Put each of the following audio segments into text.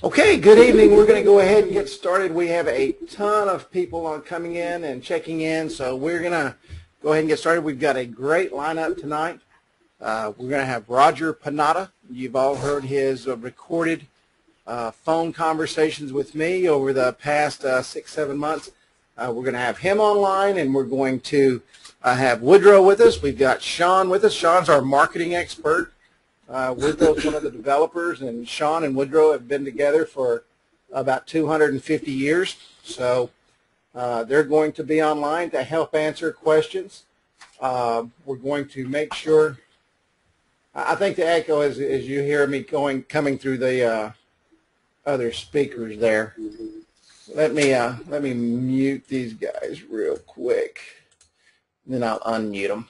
Okay, good evening. We're going to go ahead and get started. We have a ton of people coming in and checking in, so we're going to go ahead and get started. We've got a great lineup tonight. We're going to have Roger Pinnata. You've all heard his recorded phone conversations with me over the past 6-7 months. We're going to have him online, and we're going to have Woodrow with us. We've got Sean with us. Sean's our marketing expert. Woodrow's one of the developers, and Sean and Woodrow have been together for about 250 years. So they're going to be online to help answer questions. We're going to make sure. I think the echo is you hear me coming through the other speakers there. Let me mute these guys real quick, then I'll unmute them.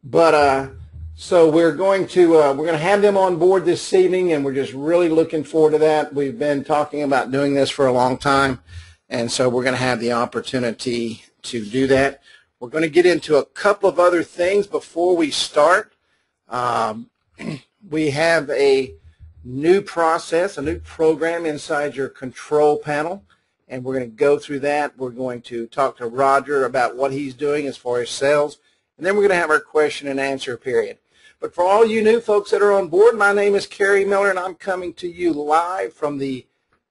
But so we're going to have them on board this evening, and we're just really looking forward to that. We've been talking about doing this for a long time, and so we're going to have the opportunity to do that. We're going to get into a couple of other things before we start. We have a new process, a new program inside your control panel, and we're going to go through that. We're going to talk to Roger about what he's doing as far as sales, and then we're going to have our question and answer period. But for all you new folks that are on board, my name is Kerry Miller, and I'm coming to you live from the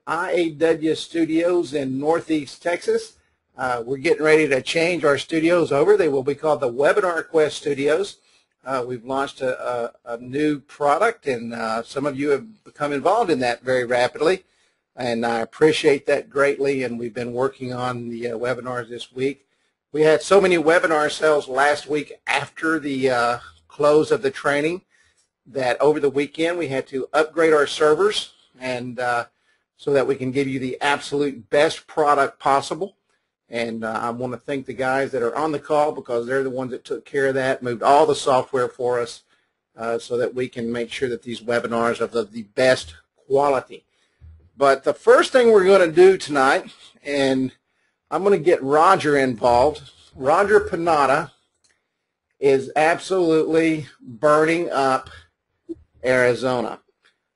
IAW studios in Northeast Texas. We're getting ready to change our studios over. They will be called the Webinar Quest Studios. We've launched a new product, and some of you have become involved in that very rapidly, and I appreciate that greatly, and we've been working on the webinars this week. We had so many webinar sales last week after the close of the training that over the weekend we had to upgrade our servers, and so that we can give you the absolute best product possible. And I want to thank the guys that are on the call, because they're the ones that took care of that, moved all the software for us so that we can make sure that these webinars are of the best quality. But the first thing we're going to do tonight, and I'm going to get Roger involved. Roger Pinnata is absolutely burning up Arizona.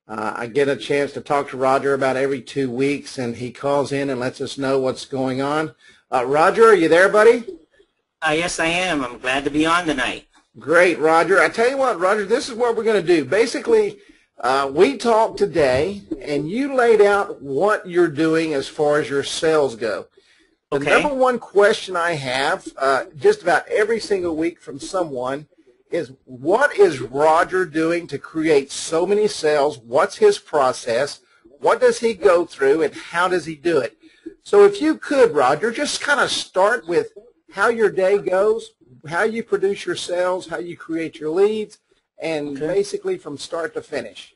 I get a chance to talk to Roger about every 2 weeks, and he calls in and lets us know what's going on. Roger, are you there, buddy? Yes, I am. I'm glad to be on tonight. Great, Roger. I tell you what, Roger, this is what we're going to do. Basically, we talked today, and you laid out what you're doing as far as your sales go. The number one question I have just about every single week from someone is, what is Roger doing to create so many sales? What's his process? What does he go through, and how does he do it? So if you could, Roger, just kind of start with how your day goes, how you produce your sales, how you create your leads, and basically from start to finish.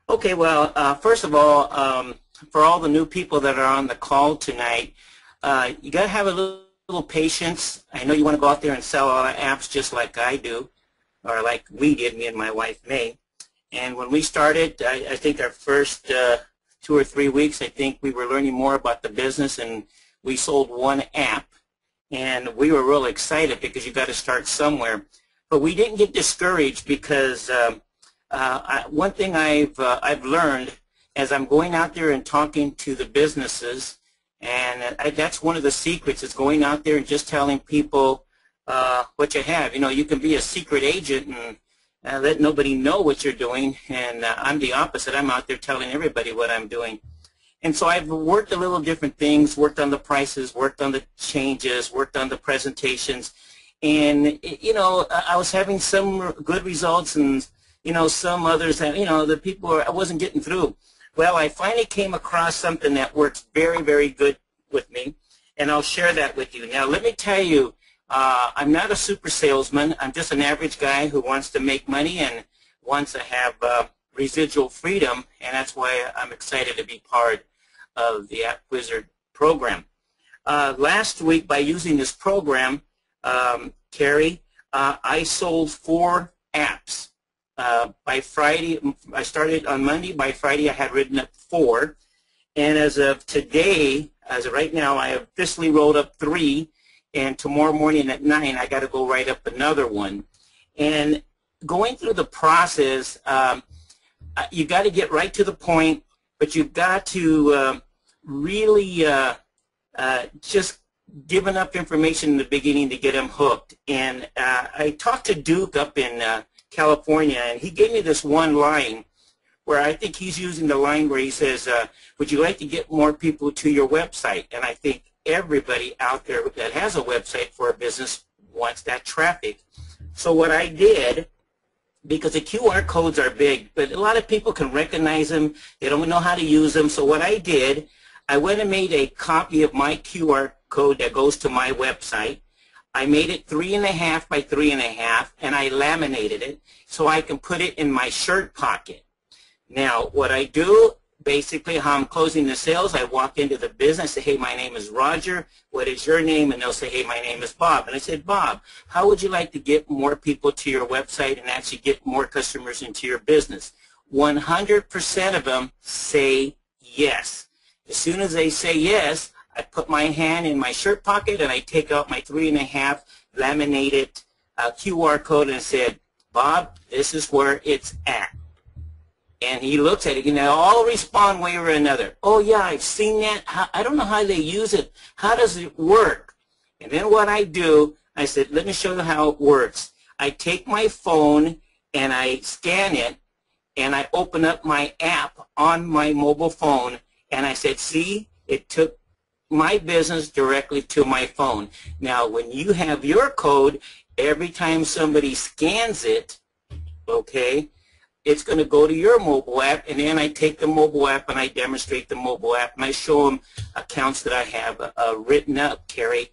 Okay, well, first of all, for all the new people that are on the call tonight, you got to have a little patience. I know you want to go out there and sell all the apps just like I do, or like we did, me and my wife May. And when we started, I think our first 2 or 3 weeks, I think we were learning more about the business, and we sold one app, and we were really excited because you got to start somewhere. But we didn't get discouraged, because one thing I've learned as I'm going out there and talking to the businesses, and that's one of the secrets, is going out there and just telling people what you have. You know, you can be a secret agent and let nobody know what you're doing, and I'm the opposite. I'm out there telling everybody what I'm doing. And so I've worked a little different things, worked on the prices, worked on the changes, worked on the presentations, and, you know, I was having some good results, and, you know, some others, the people I wasn't getting through. Well, I finally came across something that works very, very good with me, and I'll share that with you. Now, let me tell you, I'm not a super salesman. I'm just an average guy who wants to make money and wants to have residual freedom, and that's why I'm excited to be part of the App Wizard program. Last week, by using this program, Kerry, I sold 4 apps. By Friday, I started on Monday. By Friday, I had written up 4. And as of today, as of right now, I have officially rolled up 3. And tomorrow morning at 9, I got to go write up another one. And going through the process, you got to get right to the point, but you've got to really just give enough information in the beginning to get them hooked. And I talked to Duke up in California, and he gave me this one line where I think he's using the line where he says, would you like to get more people to your website? And I think everybody out there that has a website for a business wants that traffic. So what I did, because the QR codes are big, but a lot of people can recognize them. They don't know how to use them. So what I did, I went and made a copy of my QR code that goes to my website. I made it 3.5 by 3.5, and I laminated it so I can put it in my shirt pocket. Now, what I do, basically how I'm closing the sales, I walk into the business, say, hey, my name is Roger. What is your name? And they'll say, hey, my name is Bob. And I said, Bob, how would you like to get more people to your website and actually get more customers into your business? 100% of them say yes. As soon as they say yes, I put my hand in my shirt pocket and I take out my 3.5 laminated QR code and I said, Bob, this is where it's at. And he looks at it, and they all respond way or another. Oh, yeah, I've seen that. I don't know how they use it. How does it work? And then what I do, I said, let me show you how it works. I take my phone, and I scan it, and I open up my app on my mobile phone, and I said, see, it took my business directly to my phone. Now, when you have your code, every time somebody scans it, okay, it's going to go to your mobile app, and then I take the mobile app and I demonstrate the mobile app, and I show them accounts that I have written up, Carrie,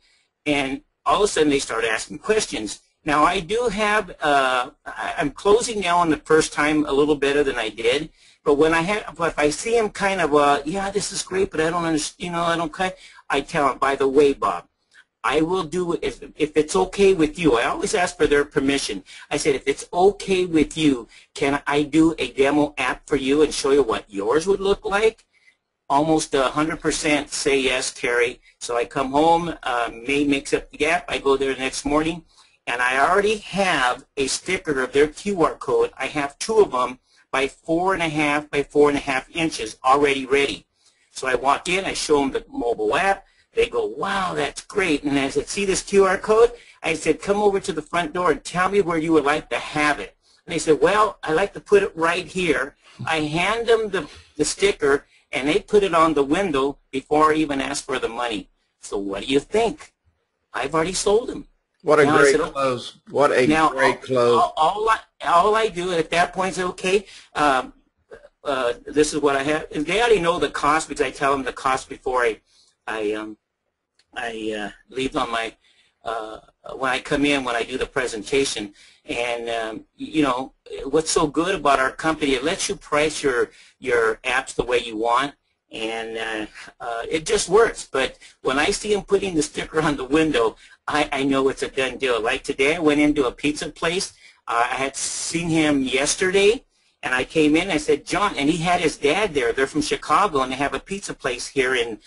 and all of a sudden they start asking questions. Now, I do have, I'm closing now on the first time a little better than I did, but when if I see them kind of, yeah, this is great, but I don't understand, I tell them, by the way, Bob, I will do it if it's okay with you. I always ask for their permission. I said, if it's okay with you, can I do a demo app for you and show you what yours would look like? Almost 100% say yes, Terry. So I come home, May makes up the app. I go there the next morning, and I already have a sticker of their QR code. I have 2 of them by 4.5 by 4.5 inches already ready. So I walk in, I show them the mobile app. They go, wow, that's great. And I said, see this QR code? I said, come over to the front door and tell me where you would like to have it. And they said, well, I like to put it right here. I hand them the sticker, and they put it on the window before I even ask for the money. So what do you think? I've already sold them. What a great close. What a great close. All I do at that point is, okay, this is what I have. And they already know the cost because I tell them the cost before I leave on my when I come in, when I do the presentation. And what's so good about our company, it lets you price your apps the way you want, and it just works. But when I see them putting the sticker on the window, I know it's a done deal. Like today, I went into a pizza place. I had seen him yesterday, and I came in and I said, John, and he had his dad there. They're from Chicago, and they have a pizza place here in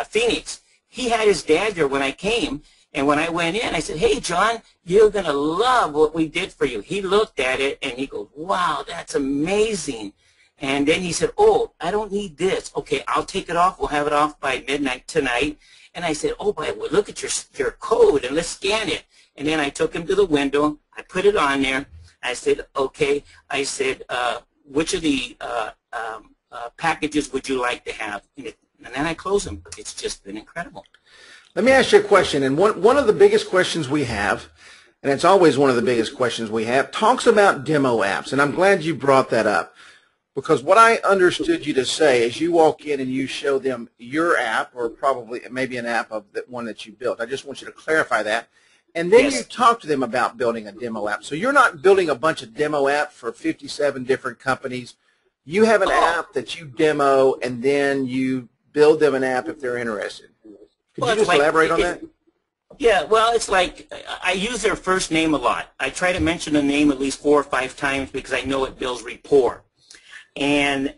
Phoenix. He had his dad there when I came, and when I went in, I said, hey, John, you're going to love what we did for you. He looked at it, and he goes, wow, that's amazing. And then he said, oh, I don't need this. Okay, I'll take it off. We'll have it off by midnight tonight. And I said, oh, but look at your code, and let's scan it. And then I took him to the window. I put it on there. I said, okay. I said, which of the packages would you like to have? And then I close them. It's just been incredible. Let me ask you a question. And one of the biggest questions we have, and it's always one of the biggest questions we have, talks about demo apps. And I'm glad you brought that up. Because what I understood you to say is you walk in and you show them your app, or probably maybe an app of the one that you built. I just want you to clarify that. And then you talk to them about building a demo app. So you're not building a bunch of demo apps for 57 different companies. You have an app that you demo, and then you build them an app if they're interested. Could you just elaborate on that? Yeah, well, it's like I use their first name a lot. I try to mention the name at least 4 or 5 times because I know it builds rapport. And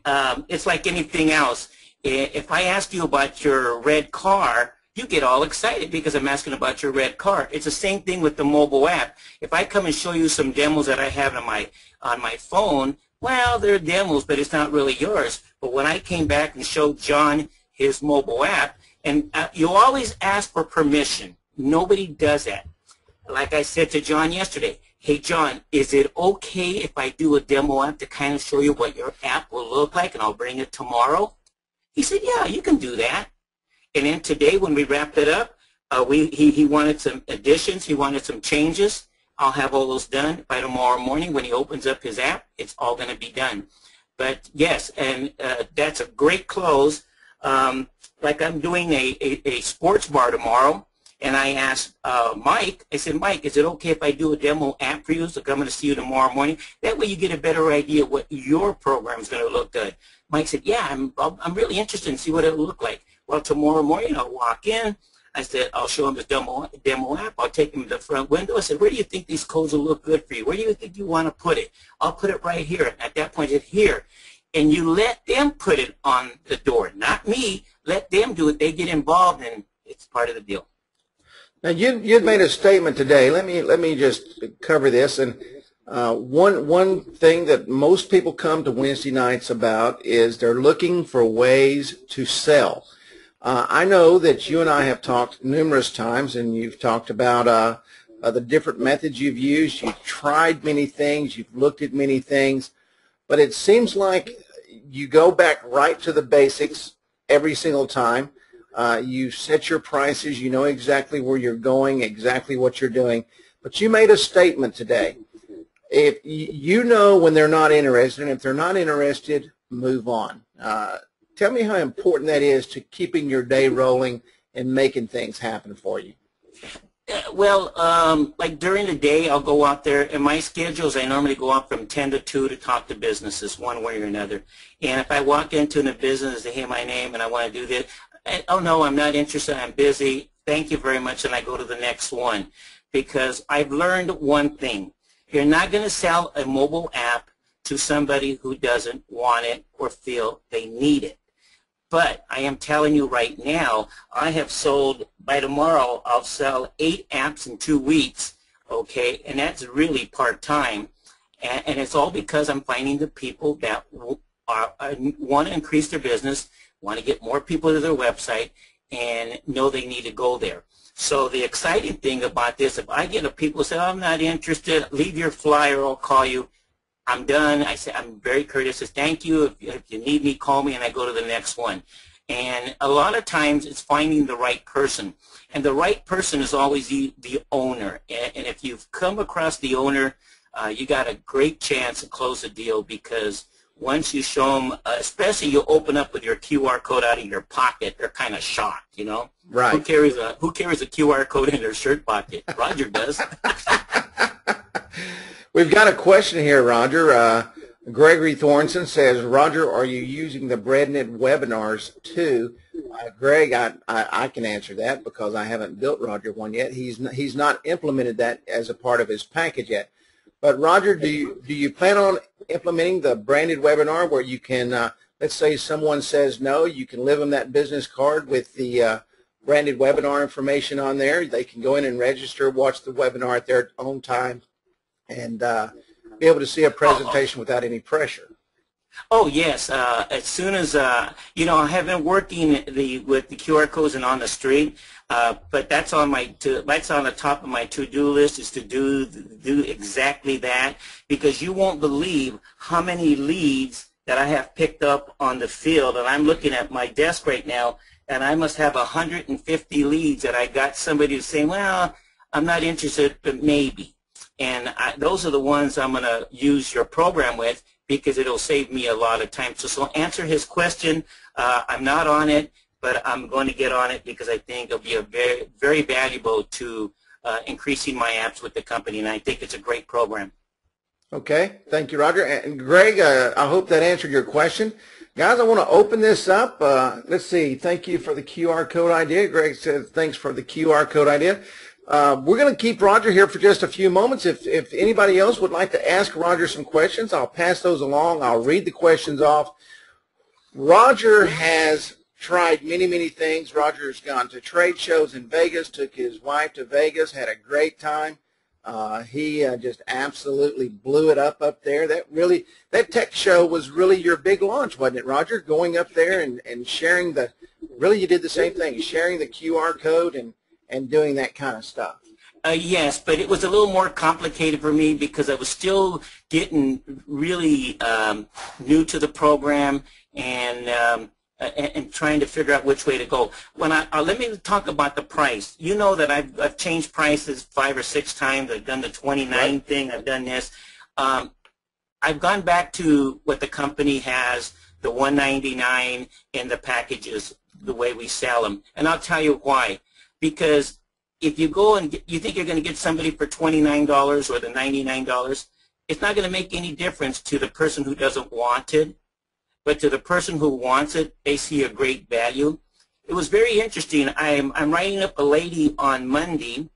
it's like anything else. If I ask you about your red car, you get all excited because I'm asking about your red car. It's the same thing with the mobile app. If I come and show you some demos that I have on my phone, Well, they're demos, but it's not really yours. But when I came back and showed John his mobile app, and you always ask for permission. Nobody does that. Like I said to John yesterday, hey, John, is it okay if I do a demo app to kind of show you what your app will look like, and I'll bring it tomorrow? He said, yeah, you can do that. And then today when we wrapped it up, he wanted some additions. He wanted some changes. I'll have all those done by tomorrow morning. When he opens up his app, it's all going to be done. But yes, and that's a great close. Like I'm doing a sports bar tomorrow, and I asked Mike, I said, Mike, is it okay if I do a demo app for you? So I'm going to see you tomorrow morning. That way you get a better idea what your program is going to look good. Mike said, yeah, I'm really interested in see what it'll look like. Well, tomorrow morning I'll walk in. I said, I'll show him the demo app. I'll take him to the front window. I said, where do you think these codes will look good for you? Where do you think you want to put it? I'll put it right here. At that point, it's here. And you let them put it on the door, not me. Let them do it. They get involved, and it's part of the deal. Now, you've made a statement today. Let me just cover this. And one thing that most people come to Wednesday nights about is they're looking for ways to sell. I know that you and I have talked numerous times, and you've talked about the different methods you've used. You've tried many things. You've looked at many things. But it seems like you go back right to the basics every single time. You set your prices. You know exactly where you're going, exactly what you're doing. But you made a statement today. If you know when they're not interested, and if they're not interested, move on. Tell me how important that is to keeping your day rolling and making things happen for you. Well, like during the day, I'll go out there. In my schedules, I normally go out from 10 to 2 to talk to businesses one way or another. And if I walk into a business and say, hey, my name, and I want to do this, oh, no, I'm not interested. I'm busy. Thank you very much. And I go to the next one. Because I've learned one thing. You're not going to sell a mobile app to somebody who doesn't want it or feel they need it. But I am telling you right now, I have sold, by tomorrow, I'll sell 8 apps in 2 weeks, okay? And that's really part-time. And it's all because I'm finding the people that want to increase their business, want to get more people to their website, and know they need to go there. So the exciting thing about this, if I get a people who say, oh, I'm not interested, leave your flyer, I'll call you. I'm done. I say, I'm very courteous. I say, thank you. If you need me, call me, and I go to the next one. And a lot of times it's finding the right person. And the right person is always the owner. And if you've come across the owner, you got a great chance to close the deal, because once you show them, especially you open up with your QR code out of your pocket, they're kind of shocked, you know? Right. Who carries a QR code in their shirt pocket? Roger does. We've got a question here, Roger. Gregory Thornton says, Roger, are you using the BreadNet webinars too? Greg, I can answer that because I haven't built Roger one yet. He's not implemented that as a part of his package yet. But Roger, do you plan on implementing the branded webinar where you can, let's say someone says no, you can leave them that business card with the branded webinar information on there. They can go in and register, watch the webinar at their own time, and be able to see a presentation without any pressure. Oh yes, as soon as you know, I have been working with the QR codes and on the street, but that's on that's on the top of my to-do list, is to do exactly that, because you won't believe how many leads that I have picked up on the field. And I'm looking at my desk right now, and I must have 150 leads that I got somebody to say, well, I'm not interested, but maybe. And those are the ones I'm going to use your program with, because it'll save me a lot of time. So answer his question. I'm not on it, but I'm going to get on it because I think it'll be a very, very valuable to increasing my apps with the company, and I think it's a great program. Okay. Thank you, Roger. And Greg, I hope that answered your question. Guys, I want to open this up. Let's see. Thank you for the QR code idea. Greg says thanks for the QR code idea. We're going to keep Roger here for just a few moments. If anybody else would like to ask Roger some questions, I'll pass those along. I'll read the questions off. Roger has tried many, many things. Roger's gone to trade shows in Vegas, took his wife to Vegas, had a great time. He just absolutely blew it up there. That tech show was really your big launch, wasn't it, Roger? Going up there and sharing really you did the same thing, sharing the QR code and doing that kind of stuff. Yes, but it was a little more complicated for me because I was still getting really new to the program and trying to figure out which way to go. Let me talk about the price. You know that I've changed prices 5 or 6 times. I've done the 29 thing. I've done this. I've gone back to what the company has, the $199 in the packages, the way we sell them. And I'll tell you why. Because if you go and you think you're going to get somebody for $29 or the $99, it's not going to make any difference to the person who doesn't want it. But to the person who wants it, they see a great value. It was very interesting. I'm writing up a lady on Monday.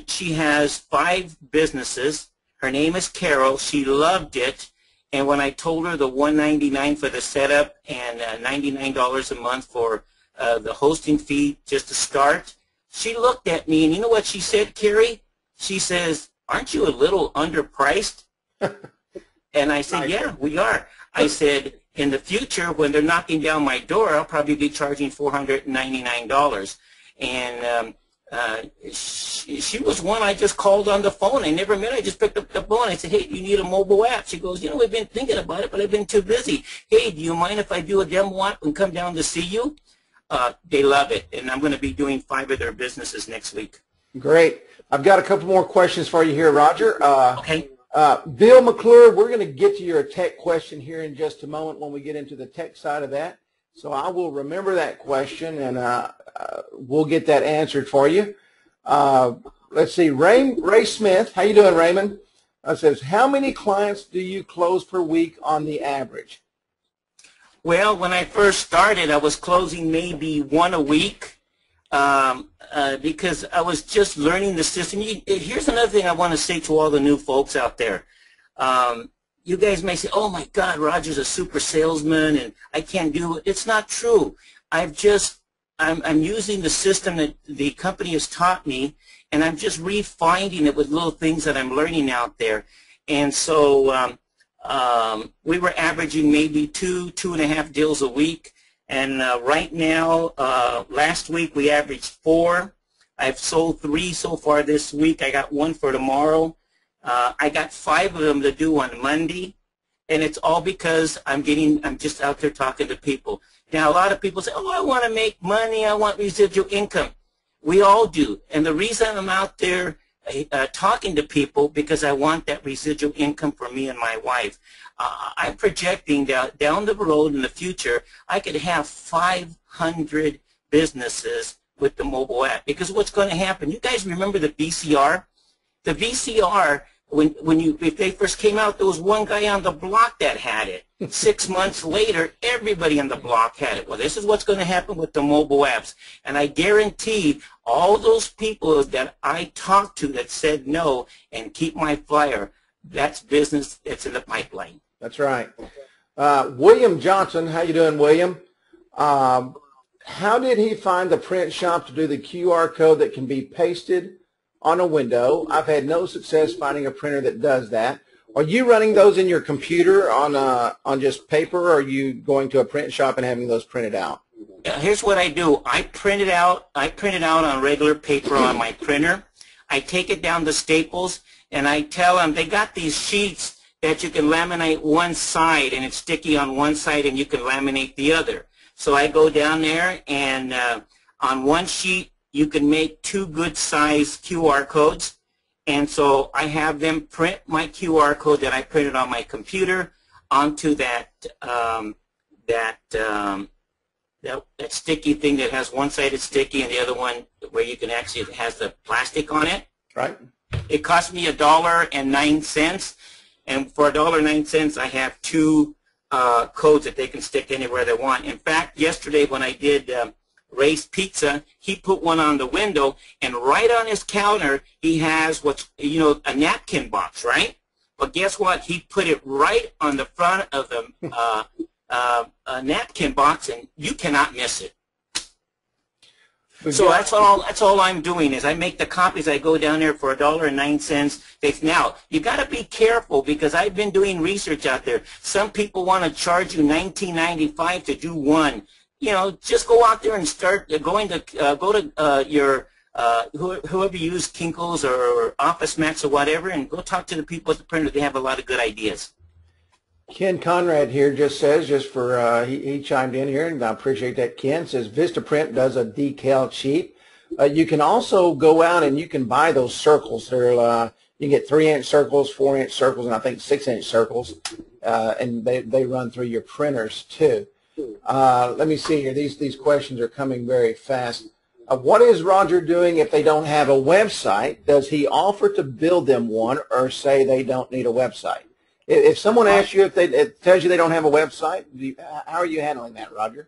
She has 5 businesses. Her name is Carol. She loved it. And when I told her the $199 for the setup and $99 a month for the hosting fee just to start, she looked at me, and you know what she said, Carrie? She says, "Aren't you a little underpriced?" And I said, "Yeah, we are." I said, "In the future, when they're knocking down my door, I'll probably be charging $499. And she was one I just called on the phone. I never met her. I just picked up the phone. I said, "Hey, do you need a mobile app?" She goes, "We've been thinking about it, but I've been too busy. Hey, do you mind if I do a demo app and come down to see you?" They love it, and I'm going to be doing 5 of their businesses next week. Great. I've got a couple more questions for you here, Roger. Okay. Bill McClure, we're going to get to your tech question here in just a moment when we get into the tech side of that. So I will remember that question, and we'll get that answered for you. Let's see. Ray Smith, how you doing, Raymond? Says, how many clients do you close per week on the average? Well, when I first started, I was closing maybe 1 a week because I was just learning the system. Here's another thing I want to say to all the new folks out there. You guys may say, "Oh my God, Roger's a super salesman and I can't do it." It's not true. I'm using the system that the company has taught me, and I'm just refining it with little things that I'm learning out there. And so we were averaging maybe 2.5 deals a week. And right now, last week we averaged 4. I've sold 3 so far this week. I got 1 for tomorrow. I got 5 of them to do on Monday. And it's all because I'm just out there talking to people. Now, a lot of people say, "Oh, I want to make money. I want residual income." We all do. And the reason I'm out there talking to people because I want that residual income for me and my wife. I'm projecting down the road in the future, I could have 500 businesses with the mobile app. Because what's going to happen, you guys remember the VCR? The VCR, if they first came out, there was one guy on the block that had it. 6 months later, everybody on the block had it. Well, this is what's going to happen with the mobile apps. And I guarantee all those people that I talked to that said no and keep my flyer, that's business that's in the pipeline. That's right. William Johnson, how you doing, William? How did he find the print shop to do the QR code that can be pasted on a window? I've had no success finding a printer that does that. Are you running those in your computer on just paper, or are you going to a print shop and having those printed out? Here's what I do. I print it out on regular paper on my printer. I take it down to Staples, and I tell them they got these sheets that you can laminate one side, and it's sticky on one side, and you can laminate the other. So I go down there, and on one sheet, you can make 2 good-sized QR codes. And so I have them print my QR code that I printed on my computer onto that sticky thing that has one side is sticky and the other one where you can actually, it has the plastic on it. Right. It cost me $1.09, and for $1.09 I have 2 codes that they can stick anywhere they want. In fact, yesterday when I did Ray's Pizza, he put one on the window, and right on his counter he has what's, a napkin box, right? But guess what? He put it right on the front of the napkin box, and you cannot miss it. We've So got, that's all I'm doing is I make the copies. I go down there for $1.09. Now, you got to be careful because I've been doing research out there. Some people want to charge you $19.95 to do one. You know, just go out there and start going to go to your whoever you use, Kinkles or Office Max or whatever, and go talk to the people at the printer. They have a lot of good ideas. Ken Conrad here just says, he chimed in here, and I appreciate that, Ken, says Vistaprint does a decal cheap. You can also go out and you can buy those circles. They're, you can get 3-inch circles, 4-inch circles, and I think 6-inch circles, and they run through your printers too. Let me see here. These questions are coming very fast. What is Roger doing if they don't have a website? Does he offer to build them one or say they don't need a website? If someone asks you, it tells you they don't have a website, how are you handling that, Roger?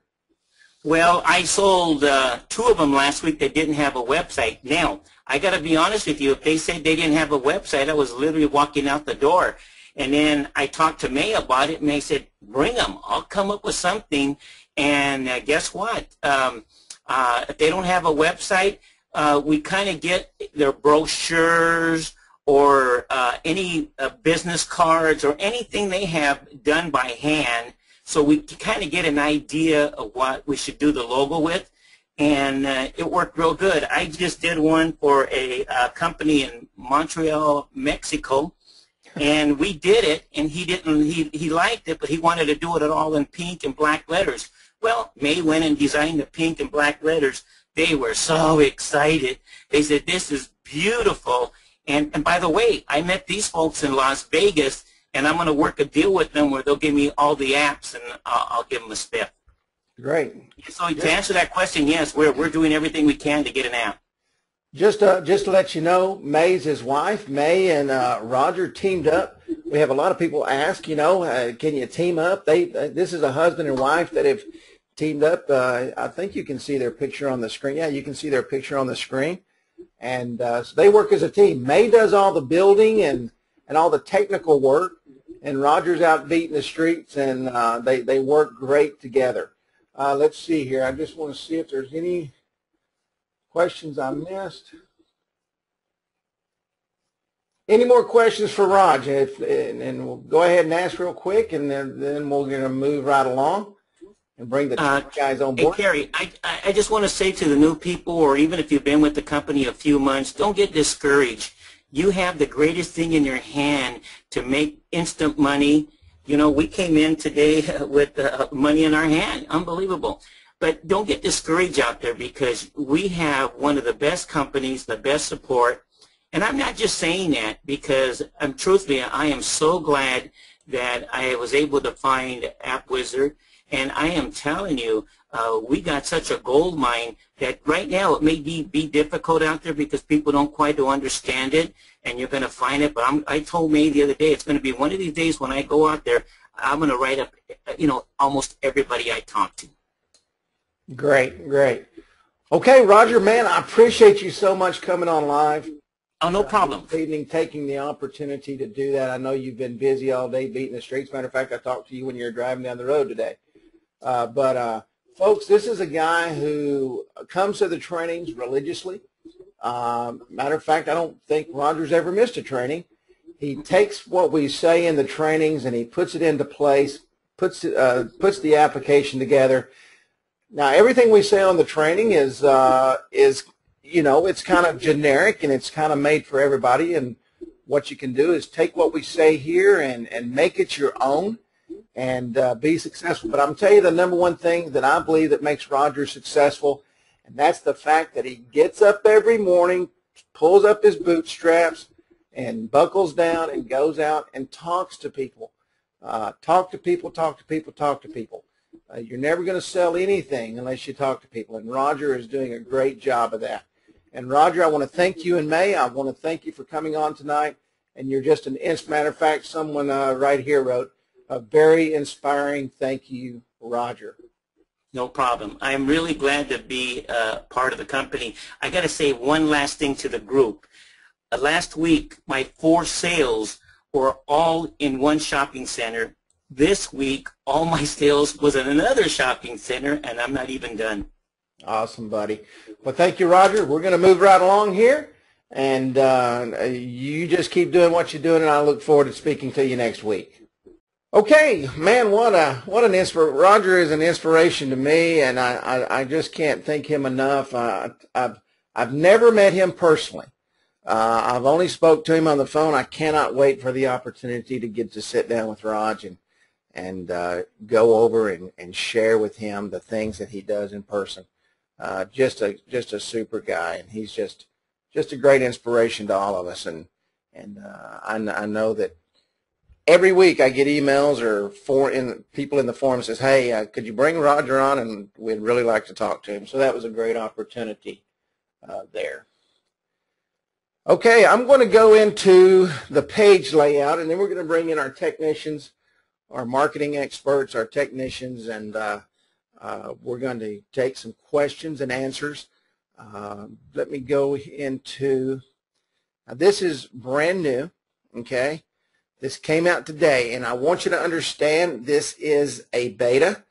Well, I sold 2 of them last week that didn't have a website. Now, I got to be honest with you. If they said they didn't have a website, I was literally walking out the door. And then I talked to May about it, and May said, bring them. I'll come up with something. And guess what? If they don't have a website, we kind of get their brochures or any business cards or anything they have done by hand, so we kind of get an idea of what we should do the logo with, and it worked real good. I just did one for a company in Montreal, Mexico, and we did it, and he liked it, but he wanted to do it all in pink and black letters. Well, May went and designed the pink and black letters. They were so excited. They said, this is beautiful. And by the way, I met these folks in Las Vegas, and I'm going to work a deal with them where they'll give me all the apps, and I'll give them a spiff. Great. So to answer that question, yes, we're doing everything we can to get an app. Just to let you know, May's his wife. May and Roger teamed up. We have a lot of people ask, you know, can you team up? This is a husband and wife that have teamed up. I think you can see their picture on the screen. Yeah, you can see their picture on the screen. And so they work as a team. May does all the building and all the technical work, and Roger's out beating the streets, and they work great together. Let's see here. I just want to see if there's any questions I missed. Any more questions for Raj? And we'll go ahead and ask real quick, and then we're going to move right along and bring the guys on board. Hey, Kerry, I just want to say to the new people, or even if you've been with the company a few months, don't get discouraged. You have the greatest thing in your hand to make instant money. You know, we came in today with money in our hand. Unbelievable. But don't get discouraged out there, because we have one of the best companies, the best support. And I'm not just saying that because, truthfully, I am so glad that I was able to find App Wizard. And I am telling you, we got such a gold mine that right now it may be difficult out there because people don't quite understand it, and you're going to find it. But I told May the other day, it's going to be one of these days when I go out there, I'm going to write up, you know, almost everybody I talk to. Great, great. Okay, Roger, man, I appreciate you so much coming on live. Oh, no problem. This evening, taking the opportunity to do that. I know you've been busy all day beating the streets. Matter of fact, I talked to you when you were driving down the road today. Folks, this is a guy who comes to the trainings religiously. Matter of fact, I don't think Roger's ever missed a training. He takes what we say in the trainings and he puts it into place, puts the application together. Now, everything we say on the training is you know, it's kind of generic and it's kind of made for everybody. And what you can do is take what we say here and make it your own and be successful. But I'm telling you the number one thing that I believe that makes Roger successful, and that's the fact that he gets up every morning, pulls up his bootstraps, and buckles down and goes out and talks to people. Talk to people, talk to people, talk to people. You're never going to sell anything unless you talk to people, and Roger is doing a great job of that. And Roger, I want to thank you in May. I want to thank you for coming on tonight, and you're just an matter of fact, someone right here wrote, a very inspiring thank you, Roger. No problem. I'm really glad to be part of the company. I got to say one last thing to the group. Last week, my 4 sales were all in one shopping center. This week, all my sales was in another shopping center, and I'm not even done. Awesome, buddy. Well, thank you, Roger. We're going to move right along here, and you just keep doing what you're doing, and I look forward to speaking to you next week. Okay, man, what an inspiration. Roger is an inspiration to me, and I just can't thank him enough. I've never met him personally. I've only spoke to him on the phone. I cannot wait for the opportunity to get to sit down with Raj and go over and share with him the things that he does in person. Just a super guy, and he's just a great inspiration to all of us. And I know that every week I get emails or people in the forum says, "Hey, could you bring Roger on? And we'd really like to talk to him." So that was a great opportunity there. Okay, I'm going to go into the page layout, and then we're going to bring in our technicians, our marketing experts, our technicians, and we're going to take some questions and answers. Let me go into, this is brand new, okay? This came out today, and I want you to understand this is a beta.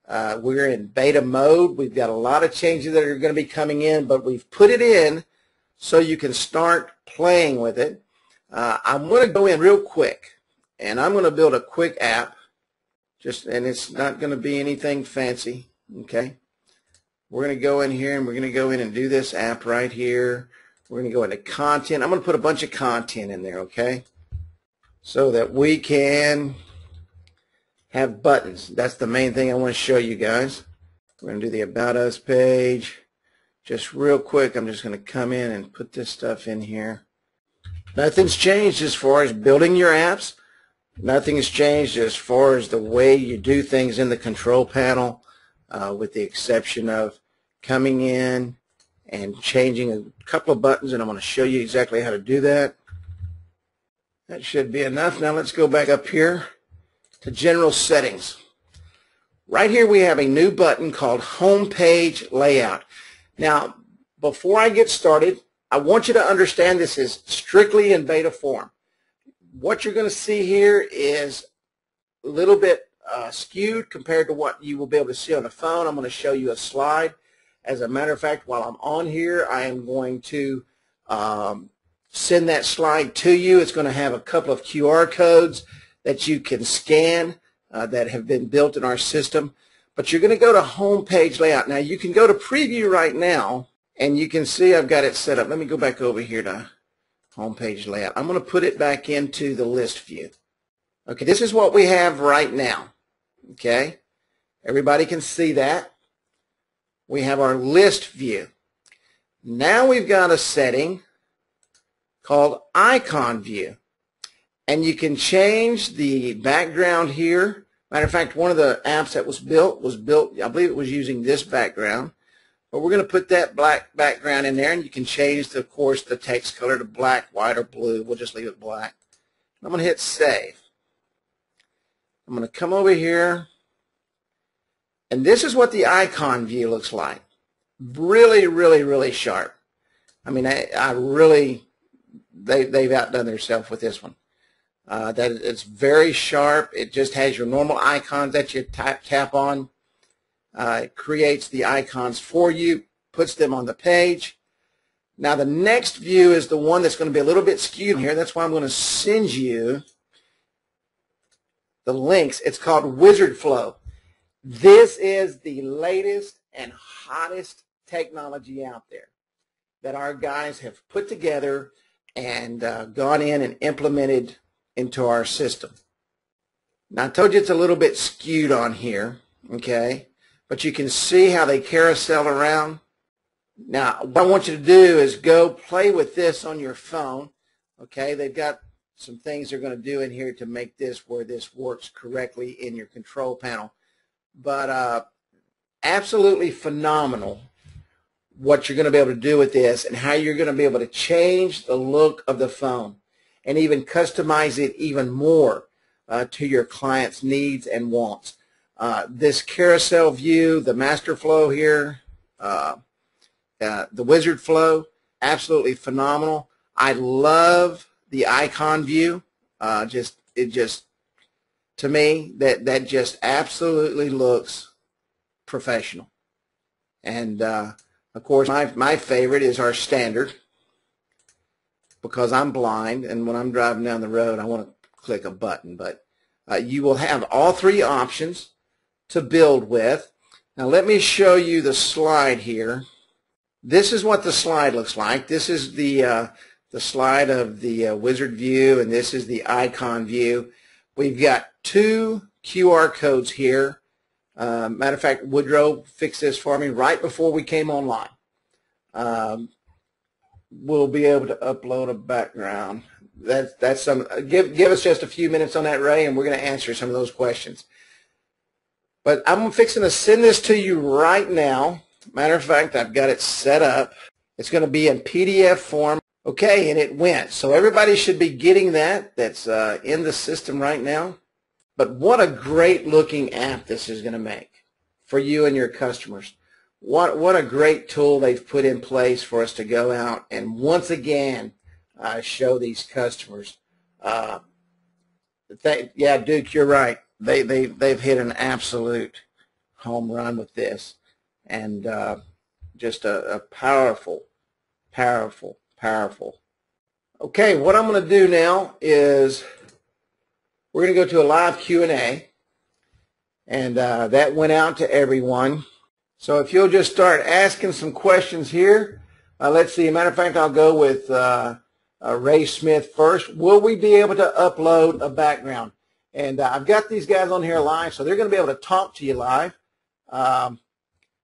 We're in beta mode. We've got a lot of changes that are going to be coming in, but we've put it in so you can start playing with it. I'm going to go in real quick, and I'm going to build a quick app, and it's not going to be anything fancy, okay? We're going to go in here, and we're going to go in and do this app right here. We're going to go into content. I'm going to put a bunch of content in there, okay, so that we can have buttons. That's the main thing I want to show you guys. We're going to do the About Us page. Just real quick, I'm just going to come in and put this stuff in here. Nothing's changed as far as building your apps. Nothing's changed as far as the way you do things in the control panel, with the exception of coming in and changing a couple of buttons, and I'm going to show you exactly how to do that. That should be enough. Now let's go back up here to General Settings. Right here we have a new button called Home Page Layout. Now, before I get started, I want you to understand this is strictly in beta form. What you're going to see here is a little bit skewed compared to what you will be able to see on the phone. I'm going to show you a slide. As a matter of fact, while I'm on here, I am going to send that slide to you. It's going to have a couple of QR codes that you can scan that have been built in our system. But you're going to go to Home Page Layout. Now, you can go to Preview right now, and you can see I've got it set up. Let me go back over here to Home Page Layout. I'm going to put it back into the list view. Okay, this is what we have right now. Okay, everybody can see that. We have our list view. Now we've got a setting called Icon View. And you can change the background here. Matter of fact, one of the apps that was built, I believe it was using this background. But we're going to put that black background in there, and you can change, of course, the text color to black, white, or blue. We'll just leave it black. I'm going to hit Save. I'm going to come over here, and this is what the icon view looks like. Really, really, really sharp. I mean, they've outdone themselves with this one. That it's very sharp. It just has your normal icons that you tap on. It creates the icons for you, puts them on the page. Now the next view is the one that's going to be a little bit skewed here. That's why I'm going to send you the links. It's called Wizard Flow. This is the latest and hottest technology out there that our guys have put together and gone in and implemented into our system. Now I told you it's a little bit skewed on here, okay? But you can see how they carousel around. Now what I want you to do is go play with this on your phone, okay? They've got some things they're going to do in here to make this where this works correctly in your control panel. But absolutely phenomenal what you're going to be able to do with this and how you're going to be able to change the look of the phone and even customize it even more to your client's needs and wants. This carousel view, the master flow here, the wizard flow, absolutely phenomenal. I love the icon view. To me, that just absolutely looks professional. And of course, my favorite is our standard, because I'm blind, and when I'm driving down the road, I want to click a button. But you will have all three options to build with. Now let me show you the slide here. This is what the slide looks like. This is the slide of the wizard view, and this is the icon view. We've got two QR codes here. Matter of fact, Woodrow fixed this for me right before we came online. We'll be able to upload a background. That's some. Give us just a few minutes on that, Ray, and we're going to answer some of those questions. But I'm fixing to send this to you right now. Matter of fact, I've got it set up. It's going to be in PDF form. Okay, and it went. So everybody should be getting that. That's in the system right now. But what a great looking app this is going to make for you and your customers. What a great tool they've put in place for us to go out and once again show these customers. Yeah, Duke, you're right. They've hit an absolute home run with this, and just a powerful. Okay, what I'm going to do now is we're going to go to a live Q&A, and that went out to everyone. So if you'll just start asking some questions here. Let's see, matter of fact, I'll go with Ray Smith first. Will we be able to upload a background? And I've got these guys on here live, so they're going to be able to talk to you live.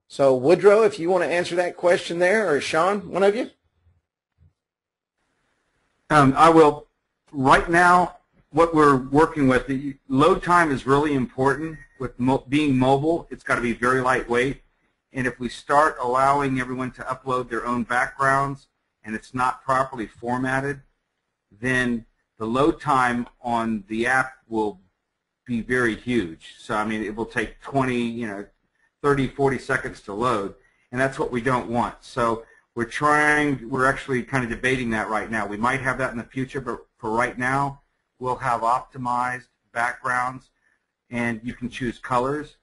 So Woodrow, if you want to answer that question there, or Sean, one of you? I will. Right now, what we're working with, the load time is really important. With being mobile, it's got to be very lightweight. And if we start allowing everyone to upload their own backgrounds and it's not properly formatted, then the load time on the app will be very huge. So, I mean, it will take 20, 30, 40 seconds to load, and that's what we don't want. So we're actually kind of debating that right now. We might have that in the future, but for right now, we'll have optimized backgrounds, and you can choose colors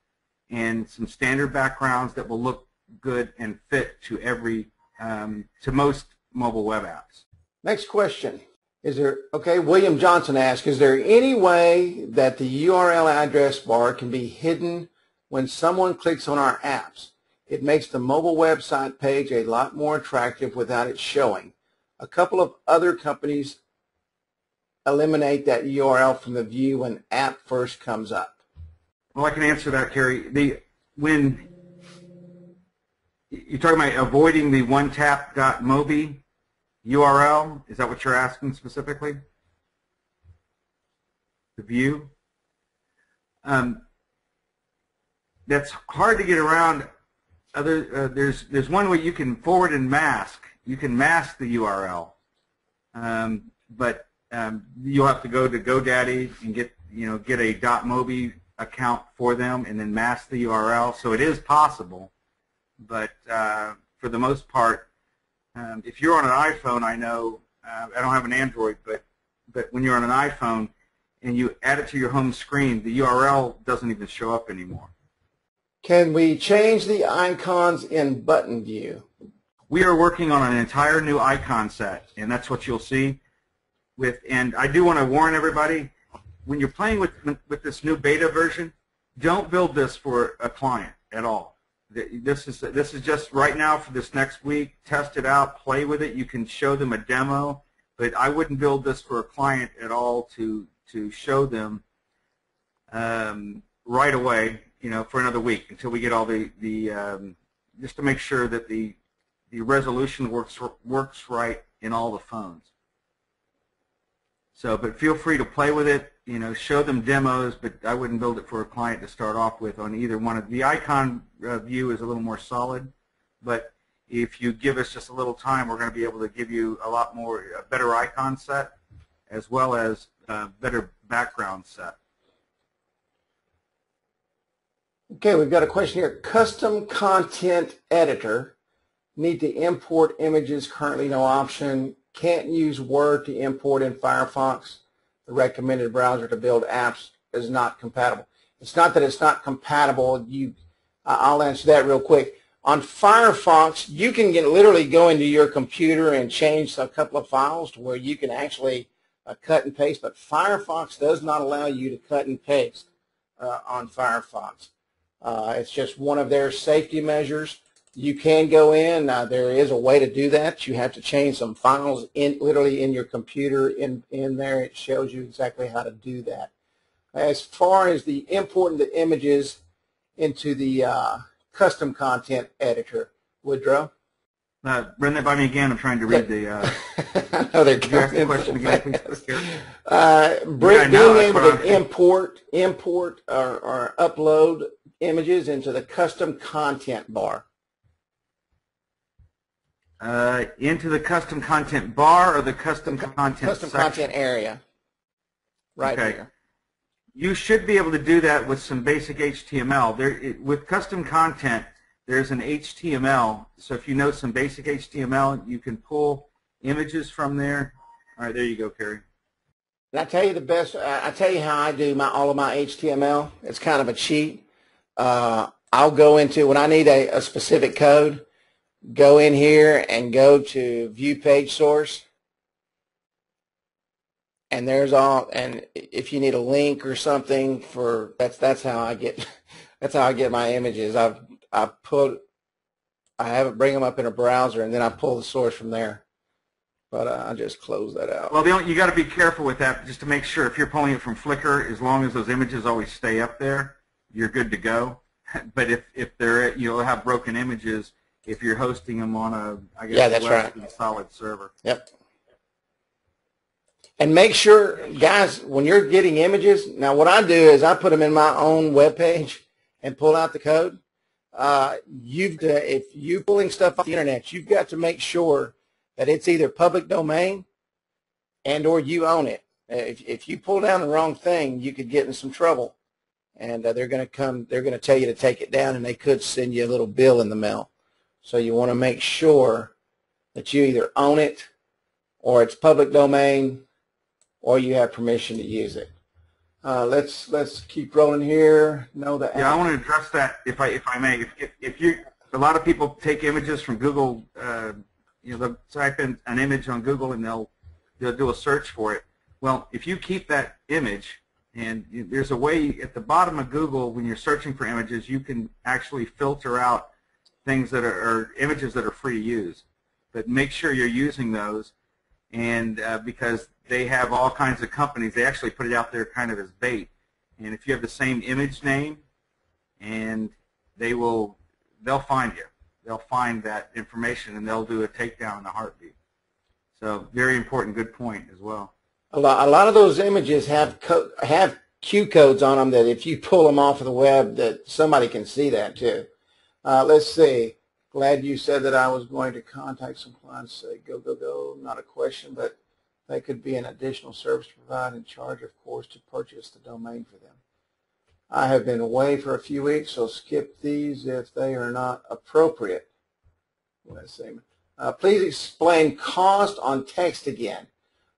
and some standard backgrounds that will look good and fit to to most mobile web apps. Next question. William Johnson asks, is there any way that the URL address bar can be hidden when someone clicks on our apps? It makes the mobile website page a lot more attractive without it showing. A couple of other companies eliminate that URL from the view when app first comes up. Well, I can answer that, Kerry. When you're talking about avoiding the onetap.mobi URL, is that what you're asking specifically? The view? That's hard to get around. There's one way you can forward and mask. You can mask the URL, but you'll have to go to GoDaddy and get a .mobi account for them and then mask the URL. So it is possible, but for the most part, if you're on an iPhone, I know I don't have an Android, but when you're on an iPhone and you add it to your home screen, the URL doesn't even show up anymore. Can we change the icons in button view? We are working on an entire new icon set, and that's what you'll see. And I do want to warn everybody, when you're playing with this new beta version, don't build this for a client at all. This is just right now for this next week. Test it out, play with it. You can show them a demo, but I wouldn't build this for a client at all to show them right away, for another week until we get all just to make sure that the resolution works right in all the phones. So, but feel free to play with it, show them demos, but I wouldn't build it for a client to start off with on either one of the icon view is a little more solid, but if you give us just a little time, we're going to be able to give you a better icon set as well as better background set. Okay, we've got a question here. Custom content editor. Need to import images, currently no option. Can't use Word to import in Firefox. The recommended browser to build apps is not compatible. It's not that it's not compatible. I'll answer that real quick. On Firefox, you can literally go into your computer and change a couple of files to where you can actually cut and paste, but Firefox does not allow you to cut and paste on Firefox. It's just one of their safety measures. You can go in. There is a way to do that. You have to change some files literally in your computer. In there, it shows you exactly how to do that. As far as the importing the images into the custom content editor, Woodrow. Run that by me again. I'm trying to read the. I know they're ask the question again, please? Being able to import or upload images into the custom content bar. Into the custom content bar or the custom content custom section? Content area. Right here. You should be able to do that with some basic HTML. With custom content, there's an HTML. So if you know some basic HTML, you can pull images from there. All right, there you go, Kerry. And I tell you the best. I tell you how I do all of my HTML. It's kind of a cheat. I'll go into when I need a specific code. Go in here and go to View Page Source. And there's all, and if you need a link or something for that's how I get my images. I have it bring them up in a browser and then I pull the source from there. But I just close that out. Well, you got to be careful with that just to make sure if you're pulling it from Flickr, as long as those images always stay up there, you're good to go. But if you'll have broken images if you're hosting them on a less than solid server. Yep. And make sure, guys, when you're getting images, now what I do is I put them in my own web page and pull out the code. If you're pulling stuff off the internet, you've got to make sure that it's either public domain and or you own it. If you pull down the wrong thing, you could get in some trouble. And they're going to tell you to take it down, and they could send you a little bill in the mail. So you want to make sure that you either own it or it's public domain or you have permission to use it. Let's keep rolling here. I want to address that if I may. If a lot of people take images from Google, they'll type in an image on Google and they'll do a search for it. Well, if you keep that image, and there's a way at the bottom of Google when you're searching for images, you can actually filter out things that are images that are free to use. But make sure you're using those, and because they have all kinds of companies, they actually put it out there kind of as bait. And if you have the same image name, and they'll find you. They'll find that information and they'll do a takedown in a heartbeat. So very important, good point as well. A lot of those images have Q codes on them that if you pull them off of the web, that somebody can see that too. Let's see. Glad you said that I was going to contact some clients. Say go. Not a question, but they could be an additional service provider in charge, of course, to purchase the domain for them. I have been away for a few weeks, so skip these if they are not appropriate. Let's see. Please explain cost on text again.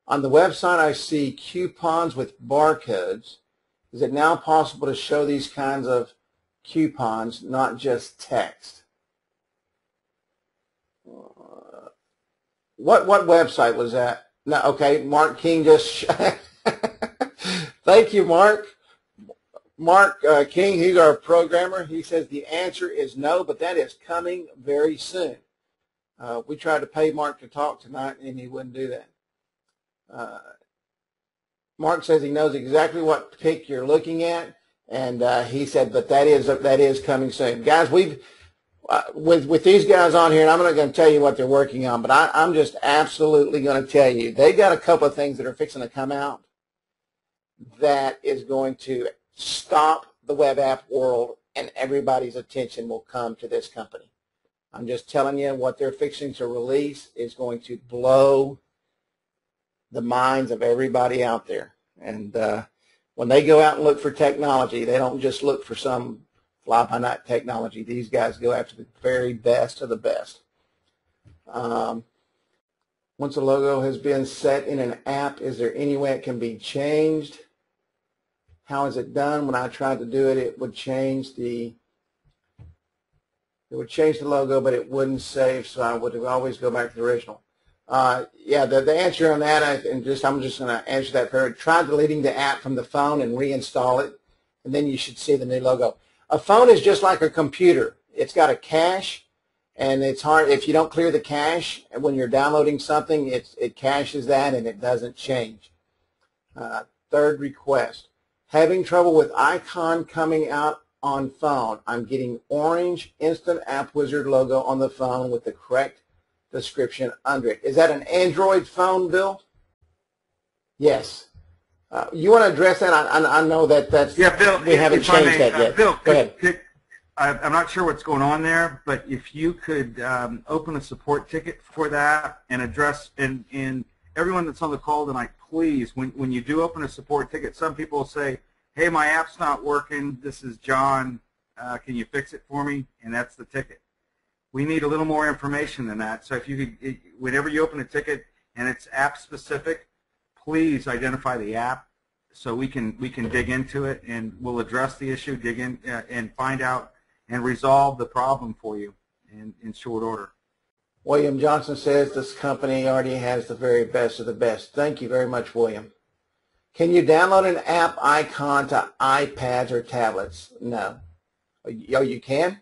On the website, I see coupons with barcodes. Is it now possible to show these kinds of coupons, not just text? What website was that? No, okay, Mark King just. Thank you, Mark. Mark King, he's our programmer. He says the answer is no, but that is coming very soon. We tried to pay Mark to talk tonight, and he wouldn't do that. Mark says he knows exactly what pic you're looking at, and he said, but that is coming soon. Guys, we've with these guys on here, and I'm not going to tell you what they're working on, but I'm just absolutely going to tell you they've got a couple of things that are fixing to come out that is going to stop the web app world, and everybody's attention will come to this company. I'm just telling you what they're fixing to release is going to blow the minds of everybody out there. And when they go out and look for technology, they don't just look for some fly-by-night technology. These guys go after the very best of the best. Once a logo has been set in an app, is there any way it can be changed? How is it done? When I tried to do it, it would change the It would change the logo, but it wouldn't save, so I would always go back to the original. Yeah, the answer on that, I'm just going to answer that for try deleting the app from the phone and reinstall it, and then you should see the new logo. A phone is just like a computer. It's got a cache, and it's hard if you don't clear the cache. And when you're downloading something, it caches that and it doesn't change. Third request: having trouble with icon coming out on phone. I'm getting orange Instant App Wizard logo on the phone with the correct description under it. Is that an Android phone, Bill? Yes. You want to address that? I know that's Bill, we haven't changed that yet. Bill, go ahead. I'm not sure what's going on there, but if you could open a support ticket for that and address and everyone that's on the call tonight, please, when you do open a support ticket, some people say, hey, my app's not working, this is John, can you fix it for me? And that's the ticket. We need a little more information than that. So if you could, whenever you open a ticket and it's app specific, please identify the app so we can dig into it, and we'll address the issue, dig in and find out and resolve the problem for you in short order. William Johnson says this company already has the very best of the best. Thank you very much, William. Can you download an app icon to iPads or tablets? No. Oh, you can?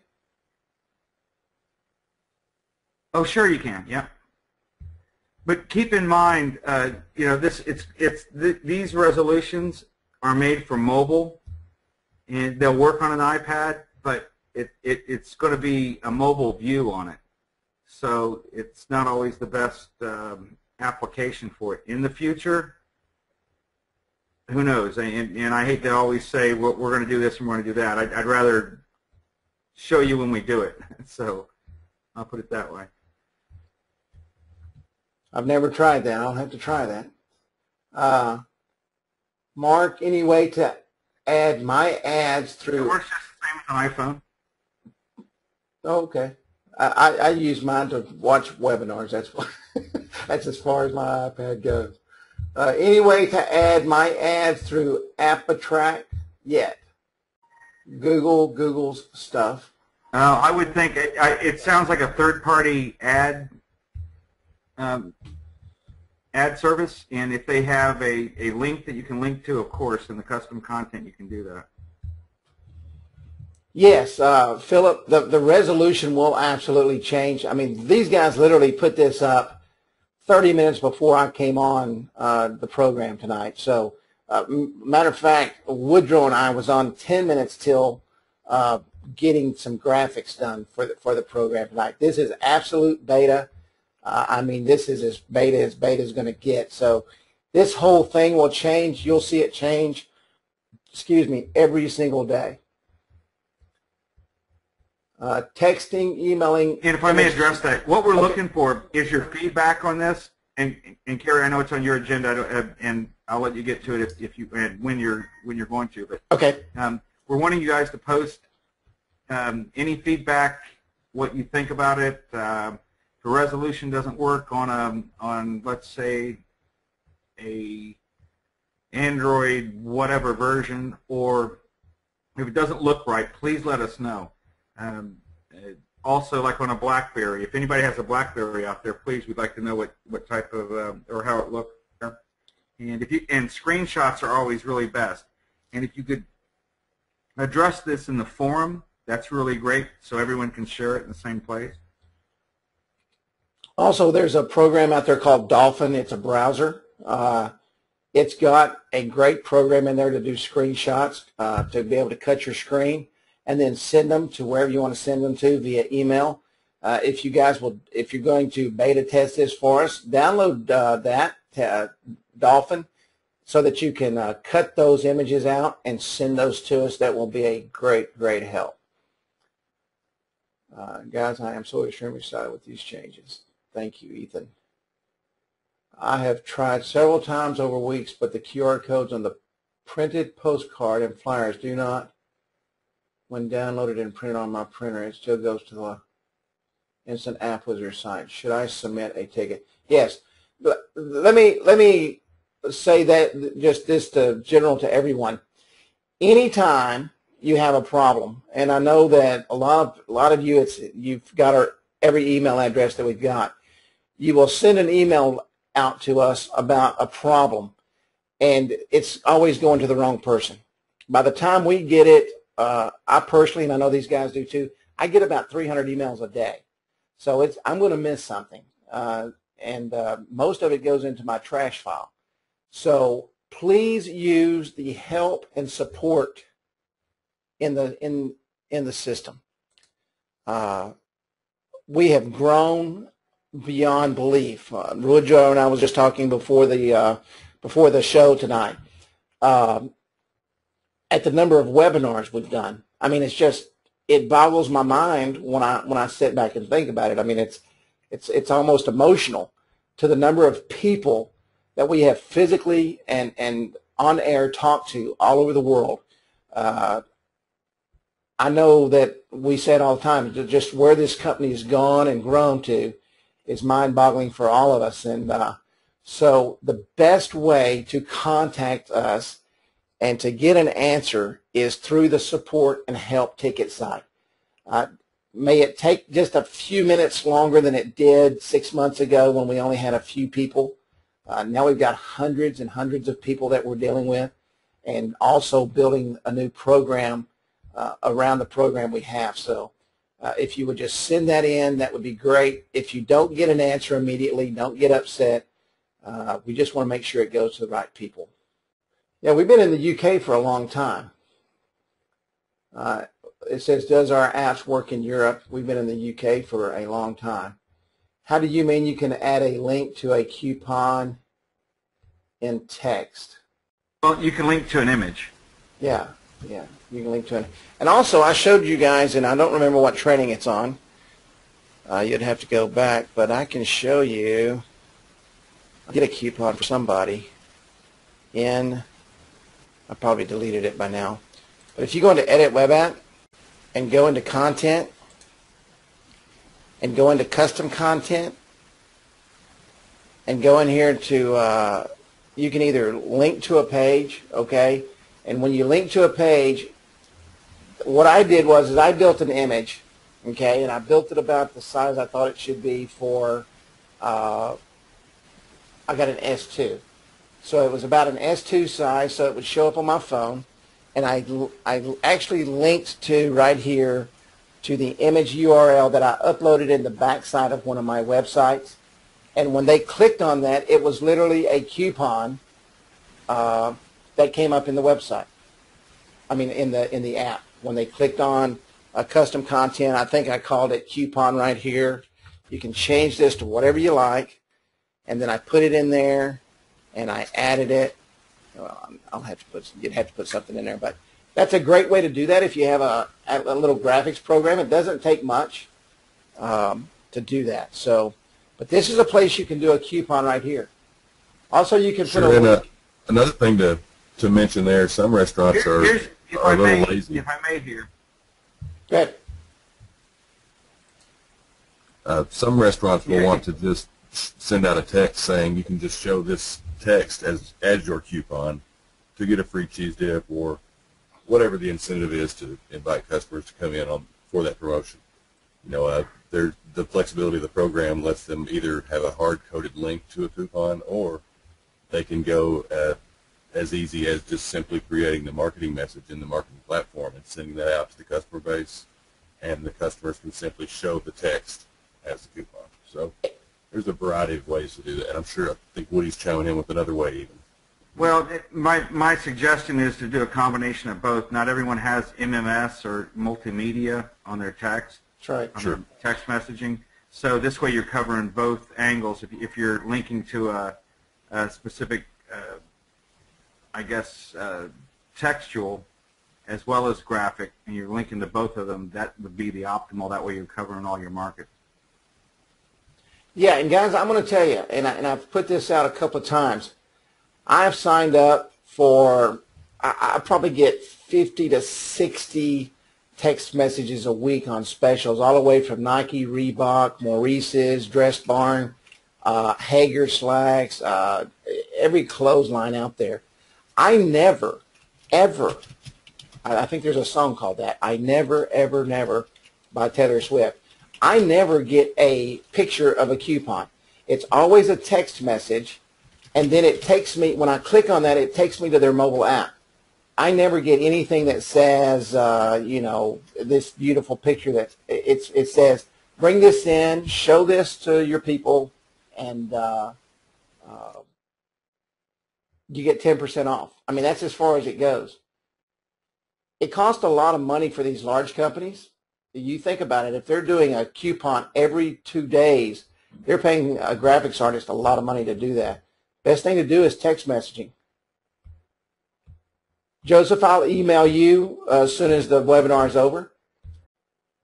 Oh, sure you can. Yeah. But keep in mind, these resolutions are made for mobile, and they'll work on an iPad, but it's going to be a mobile view on it. So it's not always the best application for it. In the future, who knows? And I hate to always say, well, we're going to do this and we're going to do that. I'd rather show you when we do it. So I'll put it that way. I've never tried that. I'll have to try that. Mark, any way to add my ads through? It works just the same as an iPhone. Oh, okay. I use mine to watch webinars. That's that's as far as my iPad goes. Any way to add my ads through AppAttract yet? Google's stuff. I would think it sounds like a third-party ad service, and if they have a link that you can link to, of course, in the custom content, you can do that. Yes, Philip, the resolution will absolutely change. I mean, these guys literally put this up 30 minutes before I came on the program tonight. So, matter of fact, Woodrow and I was on 10 minutes till getting some graphics done for the program tonight. This is absolute beta. I mean, this is as beta is going to get. So this whole thing will change. You'll see it change, every single day. Texting, emailing. And if I may address that, what we're looking for is your feedback on this. And Carrie, I know it's on your agenda, and I'll let you get to it if you when you're going to. But okay, we're wanting you guys to post any feedback, what you think about it. If the resolution doesn't work on let's say a Android whatever version, or if it doesn't look right, please let us know. Also, like on a BlackBerry, if anybody has a BlackBerry out there, please, we'd like to know what type of or how it looks. And screenshots are always really best. And if you could address this in the forum, that's really great, so everyone can share it in the same place. Also, there's a program out there called Dolphin. It's a browser. It's got a great program in there to do screenshots, to be able to cut your screen and then send them to wherever you want to send them to via email. If you're going to beta test this for us, download that Dolphin so that you can cut those images out and send those to us. That will be a great help. Guys, I am so extremely excited with these changes. Thank you, Ethan. I have tried several times over weeks, but the QR codes on the printed postcard and flyers do not. When downloaded and printed on my printer, it still goes to the Instant App Wizard site. Should I submit a ticket? Yes. Let me say that just this general to everyone. Anytime you have a problem, and I know that a lot of you, you've got every email address that we've got. You will send an email out to us about a problem, and it's always going to the wrong person. By the time we get it, I personally, and I know these guys do too, I get about 300 emails a day. So I'm going to miss something, and most of it goes into my trash file. So please use the help and support in the system. We have grown beyond belief. Rujo and I was just talking before the show tonight at the number of webinars we've done. I mean, it boggles my mind when I sit back and think about it. I mean, it's almost emotional to the number of people that we have physically and on air talked to all over the world. I know that we say it all the time, just where this company has gone and grown to is mind-boggling for all of us. And so the best way to contact us and to get an answer is through the support and help ticket site. May it take just a few minutes longer than it did 6 months ago when we only had a few people. Now we've got hundreds and hundreds of people that we're dealing with, and also building a new program around the program we have. So if you would just send that in, that would be great. If you don't get an answer immediately, don't get upset. We just want to make sure it goes to the right people. Yeah, we've been in the UK for a long time. It says, does our apps work in Europe? We've been in the UK for a long time. How do you mean you can add a link to a coupon in text? Well, you can link to an image. Yeah, you can link to it. And also, I showed you guys, and I don't remember what training it's on. You'd have to go back, but I can show you. I'll get a coupon for somebody I probably deleted it by now. But if you go into Edit Web App and go into Content and go into Custom Content and go in here to, you can either link to a page, okay? And when you link to a page, what I did was I built an image, okay, and I built it about the size I thought it should be for, I got an S2. So it was about an S2 size, so it would show up on my phone. And I actually linked to right here to the image URL that I uploaded in the backside of one of my websites. And when they clicked on that, it was literally a coupon that came up in the website. I mean, in the app. When they clicked on custom content, I think I called it coupon right here. You can change this to whatever you like. And then I put it in there, and I added it. Well, you'd have to put something in there, but that's a great way to do that if you have a little graphics program. It doesn't take much to do that. So, but this is a place you can do a coupon right here. Also, you can put a link. Another thing to mention there, some restaurants are a little lazy. If I may here. Good. Some restaurants will want to just send out a text saying you can just show this text as your coupon to get a free cheese dip or whatever the incentive is to invite customers to come in for that promotion. You know, the flexibility of the program lets them either have a hard-coded link to a coupon, or they can go as easy as just simply creating the marketing message in the marketing platform and sending that out to the customer base, and the customers can simply show the text as the coupon. So there's a variety of ways to do that, and I think Woody's chiming in with another way even. Well, my suggestion is to do a combination of both. Not everyone has MMS or multimedia on their text. That's right. On their text messaging. So this way you're covering both angles. If you're linking to a specific, I guess, textual as well as graphic, and you're linking to both of them, that would be the optimal. That way you're covering all your markets. Yeah, and guys, I'm going to tell you, and I've put this out a couple of times. I've signed up for, I probably get 50 to 60 text messages a week on specials, all the way from Nike, Reebok, Maurice's, Dress Barn, Hager Slacks, every clothesline out there. I never, ever I think there's a song called that. I Never, Ever, Never by Taylor Swift. I never get a picture of a coupon. It's always a text message, and then it takes me, when I click on that, it takes me to their mobile app. I never get anything that says, you know, this beautiful picture that it says, bring this in, show this to your people, and you get 10% off. I mean, that's as far as it goes. It costs a lot of money for these large companies. You think about it, if they're doing a coupon every 2 days, they're paying a graphics artist a lot of money to do that. Best thing to do is text messaging. Joseph, I'll email you as soon as the webinar is over.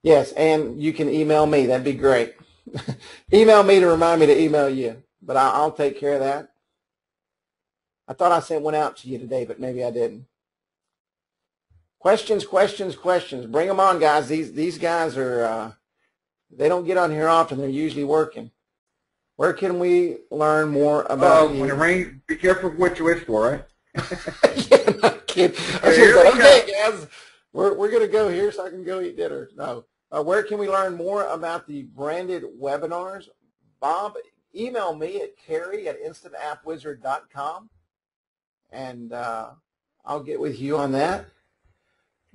Yes, and you can email me. That'd be great. Email me to remind me to email you, but I'll take care of that. I thought I sent one out to you today, but maybe I didn't. Questions, questions, questions. Bring them on, guys. These guys are, they don't get on here often. They're usually working. Where can we learn more about when it rains, be careful what you wish for, right? Yeah, no kidding. I should have said, okay, guys, we're going to go here so I can go eat dinner. No. Where can we learn more about the branded webinars? Bob, email me at Carrie@instantappwizard.com, and I'll get with you on that.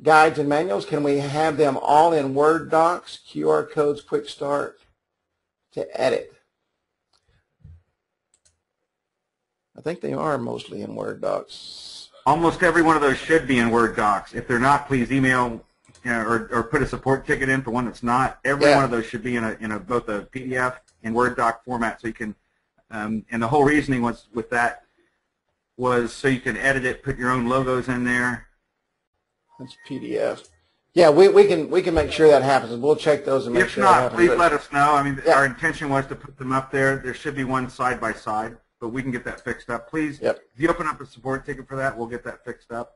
Guides and manuals, can we have them all in Word docs, QR codes, quick start to edit? I think they are mostly in Word docs. Almost every one of those should be in Word docs. If they're not, please email or put a support ticket in for one that's not. Every one of those should be in both a PDF and Word doc format, so you can. And the whole reasoning with that was so you can edit it, put your own logos in there. That's PDF. Yeah, we can make sure that happens. We'll check those and make sure that happens. If not, please let us know. I mean, our intention was to put them up there. There should be one side by side, but we can get that fixed up. Please, if you open up a support ticket for that, we'll get that fixed up.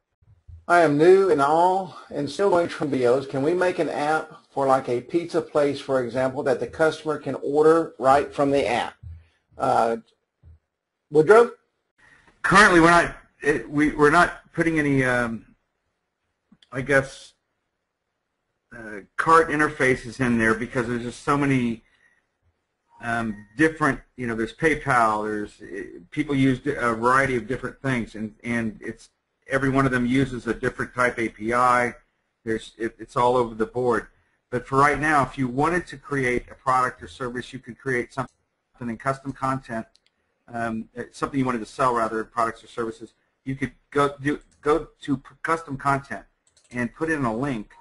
I am new and still going through videos. Can we make an app for like a pizza place, for example, that the customer can order right from the app? Woodrow? Currently, we're not putting any. I guess, cart interfaces in there because there's just so many different, there's PayPal, there's people use a variety of different things, and every one of them uses a different type API. It's all over the board. But for right now, if you wanted to create a product or service, you could create something in custom content, something you wanted to sell rather, products or services. You could go to custom content and put in a link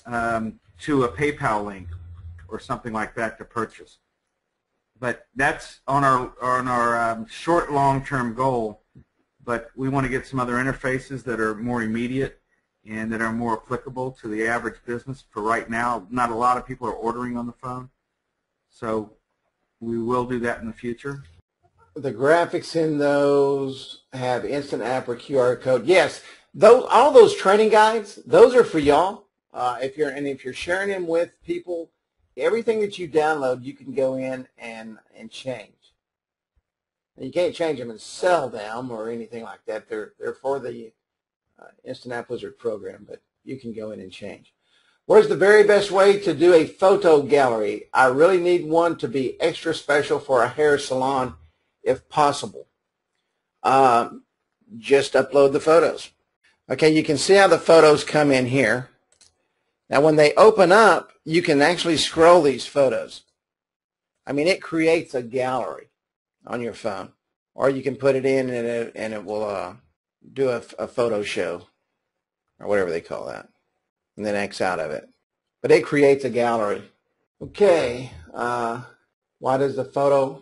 to a PayPal link or something like that to purchase. But that's on our short, long-term goal. But we want to get some other interfaces that are more immediate and that are more applicable to the average business. For right now, not a lot of people are ordering on the phone, so we will do that in the future. The graphics in those have instant app or QR code. Yes. All those training guides, those are for y'all. If you're sharing them with people, everything that you download, you can go in and change. You can't change them and sell them or anything like that. They're for the Instant App Wizard program, but you can go in and change. What is the very best way to do a photo gallery? I really need one to be extra special for a hair salon, if possible. Just upload the photos. Okay, you can see how the photos come in here. Now, when they open up, you can actually scroll these photos. I mean, it creates a gallery on your phone, or you can put it in and it will do a photo show, or whatever they call that, and then X out of it. But it creates a gallery. Okay, why does the photo?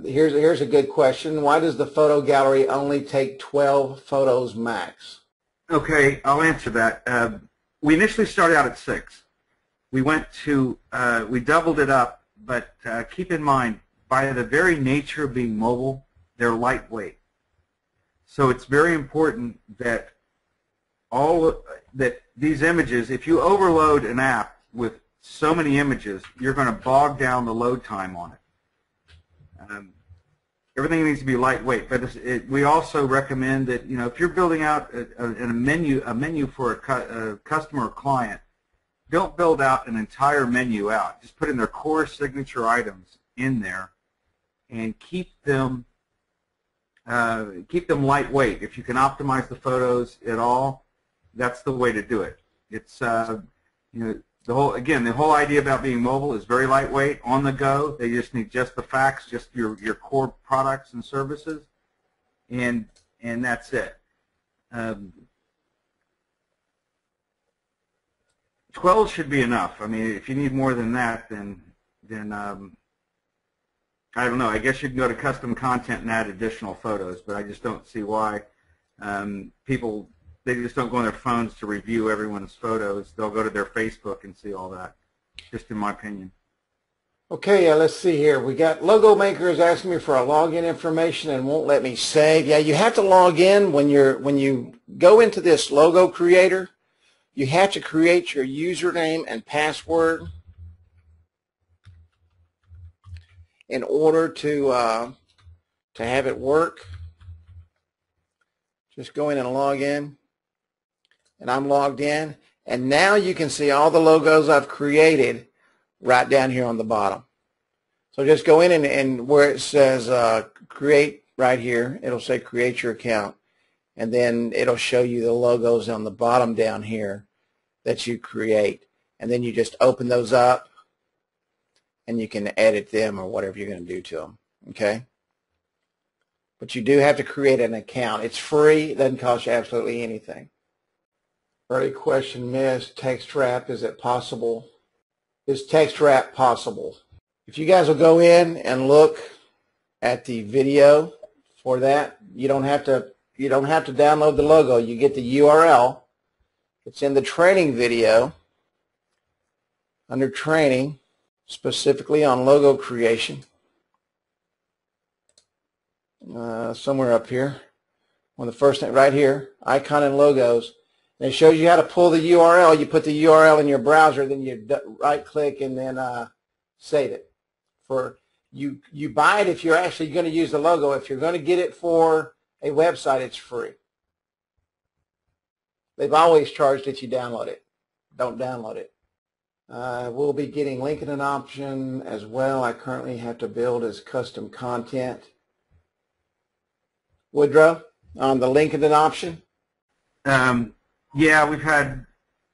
Here's a good question. Why does the photo gallery only take 12 photos max? Okay, I'll answer that. We initially started out at 6. We doubled it up, but keep in mind, by the very nature of being mobile, they're lightweight. So it's very important that these images, if you overload an app with so many images, you're going to bog down the load time on it. everything needs to be lightweight. But we also recommend that, if you're building out a menu for a customer or client, don't build out an entire menu out. Just put in their core signature items in there, and keep them lightweight. If you can optimize the photos at all, that's the way to do it. It's the whole idea about being mobile is very lightweight, on the go. They just need just the facts, just your core products and services, and that's it. 12 should be enough. I mean, if you need more than that, then I don't know. I guess you can go to custom content and add additional photos, but I just don't see why people, they just don't go on their phones to review everyone's photos. They'll go to their Facebook and see all that, just in my opinion. Okay, let's see here. We got Logo Maker is asking me for a login information and won't let me save. Yeah, you have to log in when you go into this logo creator. You have to create your username and password in order to have it work. Just go in and log in, and I'm logged in, and now you can see all the logos I've created right down here on the bottom. So just go in and where it says create right here, it'll say create your account, and then it'll show you the logos on the bottom down here that you create, and then you just open those up and you can edit them or whatever you're going to do to them. Okay, but you do have to create an account. It's free. It doesn't cost you absolutely anything. Early question missed. Text wrap, is it possible? Is text wrap possible? If you guys will go in and look at the video for that, you don't have to download the logo. You get the URL. It's in the training video under training, specifically on logo creation. Somewhere up here, on the first thing right here, icon and logos, and it shows you how to pull the URL. You put the URL in your browser, then you right click and then save it. You buy it if you're actually going to use the logo. If you're going to get it for a website, it's free. They've always charged that you download it. Don't download it. We'll be getting LinkedIn option as well. I currently have to build as custom content. Woodrow, on the LinkedIn option? Yeah, we've had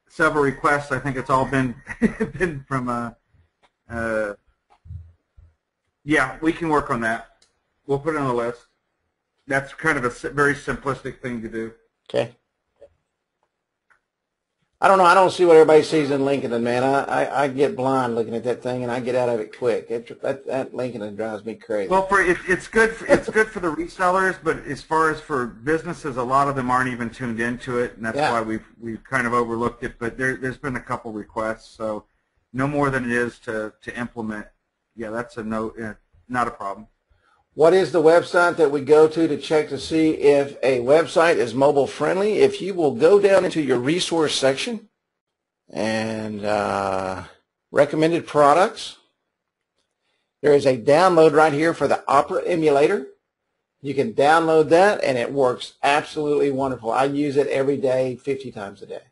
several requests. I think it's all been been from yeah, we can work on that. We'll put it on the list. That's kind of a very simplistic thing to do. Okay. I don't know. I don't see what everybody sees in LinkedIn, man. I get blind looking at that thing, and I get out of it quick. That LinkedIn drives me crazy. Well, it's good for the resellers, but as far as for businesses, a lot of them aren't even tuned into it, and that's why we've kind of overlooked it. But there's been a couple requests, so no more than it is to implement. Yeah, that's a no, not a problem. What is the website that we go to check to see if a website is mobile friendly? If you will go down into your resource section and recommended products, there is a download right here for the Opera emulator. You can download that and it works absolutely wonderful. I use it every day, 50 times a day.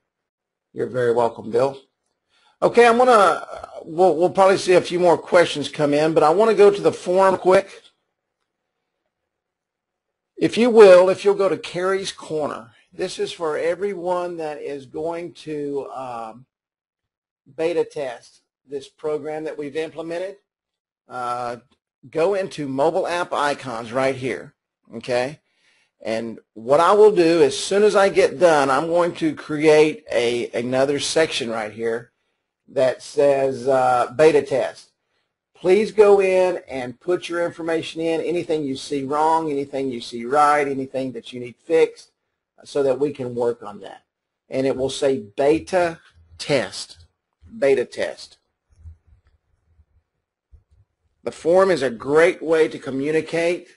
You're very welcome, Bill. Okay, we'll probably see a few more questions come in, but I want to go to the forum quick. If you'll go to Carrie's Corner, this is for everyone that is going to beta test this program that we've implemented. Go into mobile app icons right here, okay? And what I will do, as soon as I get done, I'm going to create another section right here that says beta test. Please go in and put your information in, anything you see wrong, anything you see right, anything that you need fixed, so that we can work on that. And it will say beta test, beta test. The forum is a great way to communicate.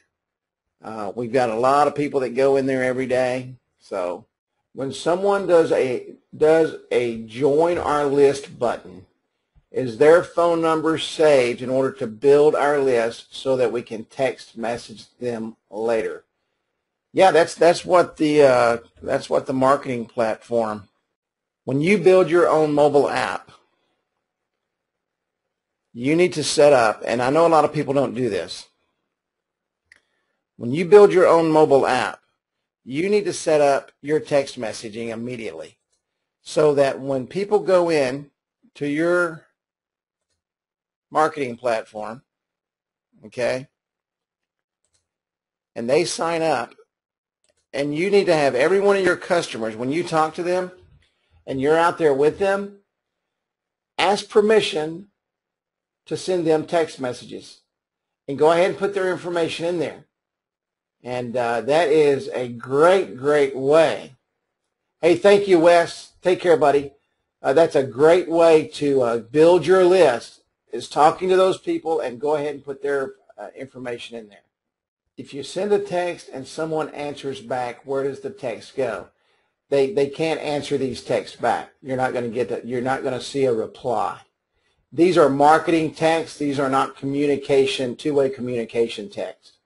We've got a lot of people that go in there every day. So when someone does a join our list button, is their phone number saved in order to build our list so that we can text message them later. Yeah, that's what the marketing platform. When you build your own mobile app, you need to set up, and I know a lot of people don't do this. When you build your own mobile app, you need to set up your text messaging immediately so that when people go in to your marketing platform, okay, and they sign up, and you need to have every one of your customers, when you talk to them and you're out there with them, ask permission to send them text messages and go ahead and put their information in there. And that is a great, great way. Hey, thank you, Wes. Take care, buddy. That's a great way to build your list, is talking to those people and go ahead and put their information in there. If you send a text and someone answers back, where does the text go? They can't answer these texts back. You're not going to get that. You're not going to see a reply. These are marketing texts. These are not communication, two-way communication texts.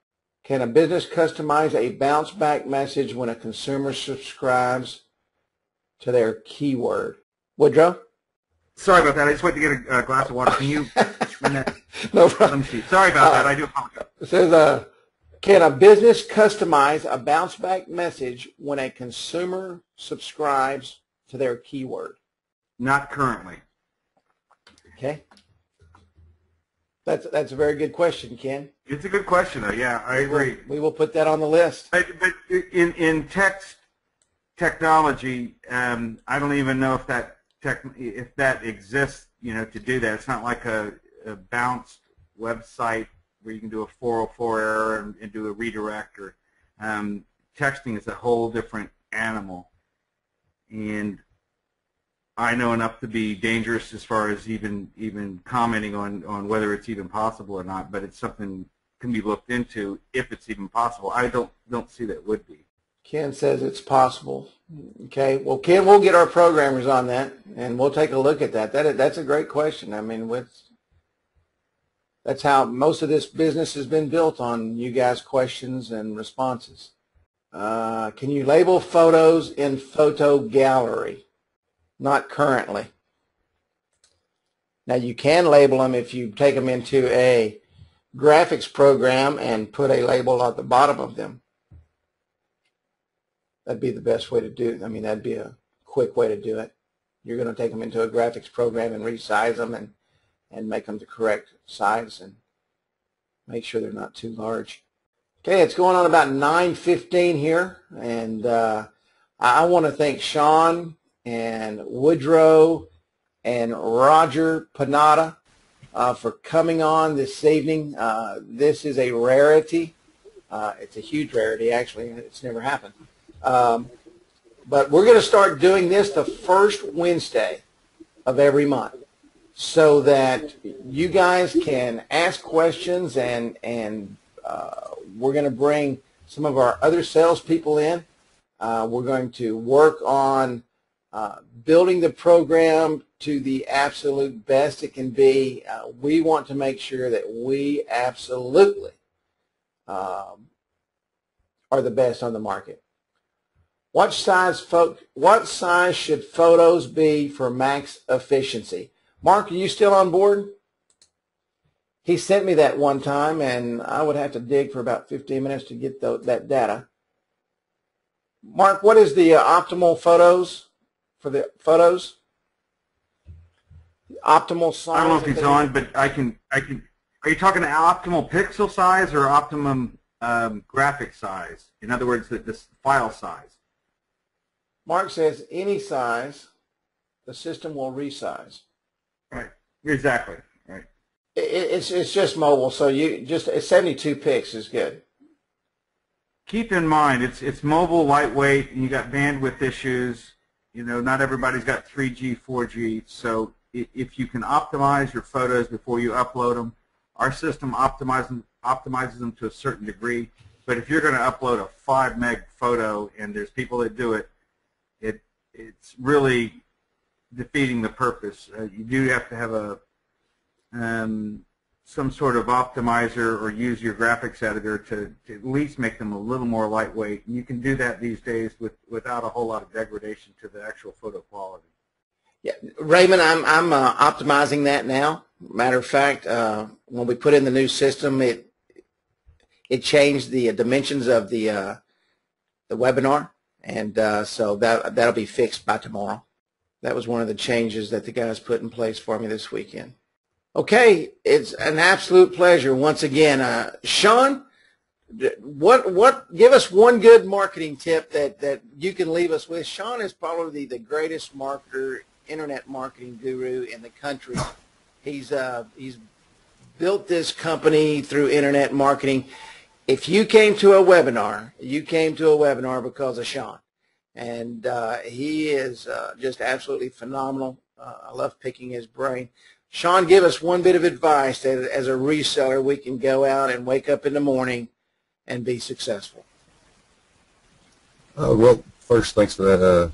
Can a business customize a bounce back message when a consumer subscribes to their keyword? Woodrow? Sorry about that. I just went to get a glass of water. Can you? No problem. Let me see. Sorry about that. I do apologize. It says, can a business customize a bounce back message when a consumer subscribes to their keyword? Not currently. Okay. That's a very good question, Ken. It's a good question, though. Yeah, I agree. We will put that on the list. But in technology, I don't even know if that exists, to do that. It's not like a bounced website where you can do a 404 error and do a redirect. Or texting is a whole different animal, and I know enough to be dangerous as far as even commenting on whether it's even possible or not. But it's something can be looked into if it's even possible. I don't see that it would be. Ken says it's possible. Okay. Well, Ken, we'll get our programmers on that, and we'll take a look at that. That's a great question. I mean, that's how most of this business has been built, on you guys' questions and responses. Can you label photos in photo gallery? Not currently. Now, you can label them if you take them into a graphics program and put a label at the bottom of them. That'd be the best way to do it. I mean, that'd be a quick way to do it. You're going to take them into a graphics program and resize them and make them the correct size and make sure they're not too large. Okay, it's going on about 9:15 here, and I want to thank Sean and Woodrow and Roger Pinnata for coming on this evening. This is a rarity. It's a huge rarity, actually. It's never happened. But we're going to start doing this the first Wednesday of every month so that you guys can ask questions, and we're going to bring some of our other salespeople in. We're going to work on building the program to the absolute best it can be. We want to make sure that we absolutely are the best on the market. What size should photos be for max efficiency? Mark, are you still on board? He sent me that one time, and I would have to dig for about 15 minutes to get that data. Mark, what is the optimal photos for the photos? Optimal size? I don't know if he's on, but I can. Are you talking optimal pixel size or optimum graphic size? In other words, this file size. Mark says any size, the system will resize. Right. Exactly. Right. It's just mobile, so 72 pics is good. Keep in mind, it's mobile, lightweight, and you got bandwidth issues. Not everybody's got 3G, 4G. So if you can optimize your photos before you upload them, our system optimizes them to a certain degree. But if you're going to upload a 5 meg photo, and there's people that do it, it's really defeating the purpose. You do have to have a some sort of optimizer or use your graphics editor to at least make them a little more lightweight. And you can do that these days without a whole lot of degradation to the actual photo quality. Yeah, Raymond, I'm optimizing that now. Matter of fact, when we put in the new system, it changed the dimensions of the webinar, and so that'll be fixed by tomorrow. That was one of the changes that the guys put in place for me this weekend. Okay, it's an absolute pleasure once again. Sean, give us one good marketing tip that you can leave us with. Sean is probably the greatest marketer, internet marketing guru in the country. He's built this company through internet marketing. If you came to a webinar, you came to a webinar because of Sean. And he is just absolutely phenomenal. I love picking his brain. Sean, give us one bit of advice that as a reseller we can go out and wake up in the morning and be successful. Well, first, thanks for that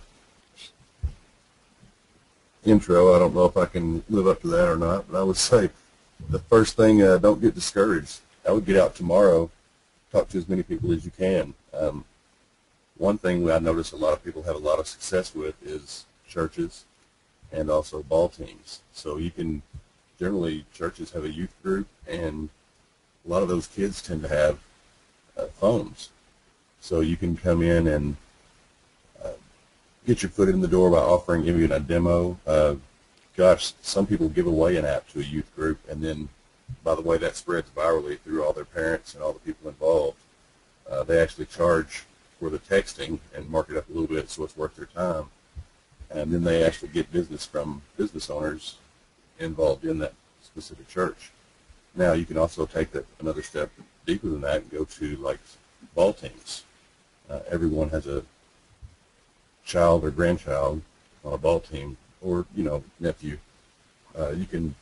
intro. I don't know if I can live up to that or not, but I would say the first thing, don't get discouraged. I would get out tomorrow, talk to as many people as you can. One thing I notice a lot of people have a lot of success with is churches and also ball teams. So you can, generally, churches have a youth group, and a lot of those kids tend to have phones. So you can come in and get your foot in the door by offering even a demo. Gosh, some people give away an app to a youth group, and then, by the way, that spreads virally through all their parents and all the people involved. They actually charge for the texting and mark it up a little bit so it's worth their time. And then they actually get business from business owners involved in that specific church. Now you can also take that another step deeper than that and go to like ball teams. Everyone has a child or grandchild on a ball team, or nephew. You can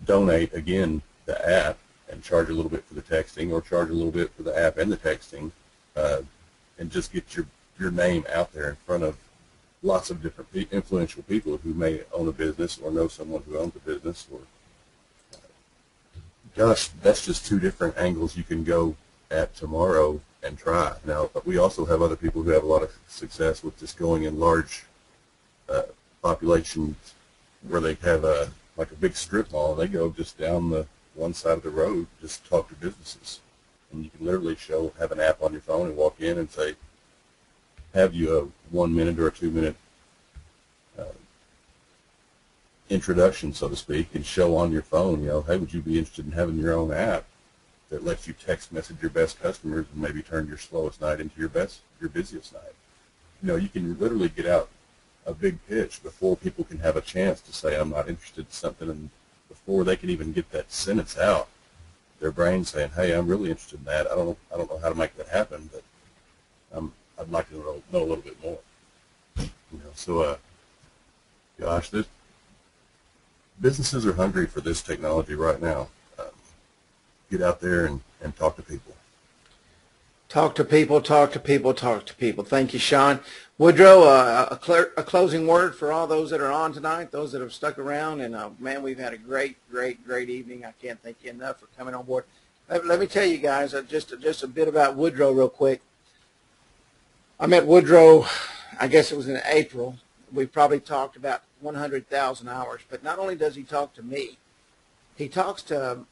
donate again the app and charge a little bit for the texting, or charge a little bit for the app and the texting, and just get your name out there in front of lots of different influential people who may own a business or know someone who owns a business. Or gosh, that's just two different angles you can go at tomorrow and try. Now, we also have other people who have a lot of success with just going in large populations where they have like a big strip mall, and they go just down the one side of the road, just talk to businesses. And you can literally have an app on your phone and walk in and say, have you a 1 minute or a 2 minute introduction, so to speak, and show on your phone, hey, would you be interested in having your own app that lets you text message your best customers and maybe turn your slowest night into your busiest night? You can literally get out a big pitch before people can have a chance to say, I'm not interested in something, and before they can even get that sentence out, their brain's saying, hey, I'm really interested in that. I don't know how to make that happen, but I'd like to know a little bit more. So gosh, businesses are hungry for this technology right now. Get out there and talk to people. Talk to people, talk to people, talk to people. Thank you, Sean. Woodrow, a closing word for all those that are on tonight, those that have stuck around. And, man, we've had a great evening. I can't thank you enough for coming on board. Let me tell you guys just a bit about Woodrow real quick. I met Woodrow, I guess it was in April. We probably talked about 100,000 hours. But not only does he talk to me, he talks to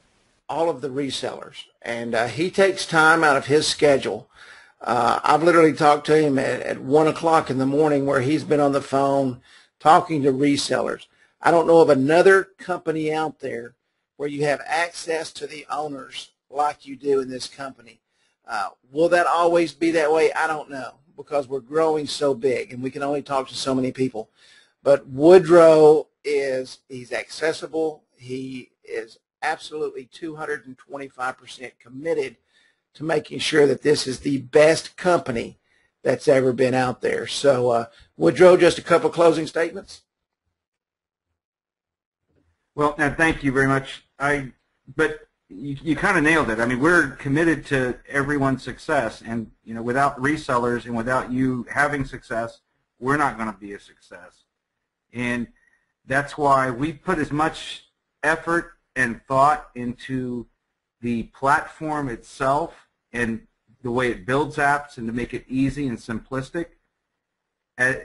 all of the resellers. And he takes time out of his schedule. I've literally talked to him at 1 o'clock in the morning where he's been on the phone talking to resellers. I don't know of another company out there where you have access to the owners like you do in this company. Will that always be that way? I don't know, because we're growing so big and we can only talk to so many people. But Woodrow he's accessible. He is absolutely 225% committed to making sure that this is the best company that's ever been out there. So, Woodrow, just a couple closing statements. Well, thank you very much. But you kind of nailed it. I mean, we're committed to everyone's success, and without resellers and without you having success, we're not going to be a success. And that's why we put as much effort and thought into the platform itself and the way it builds apps and to make it easy and simplistic.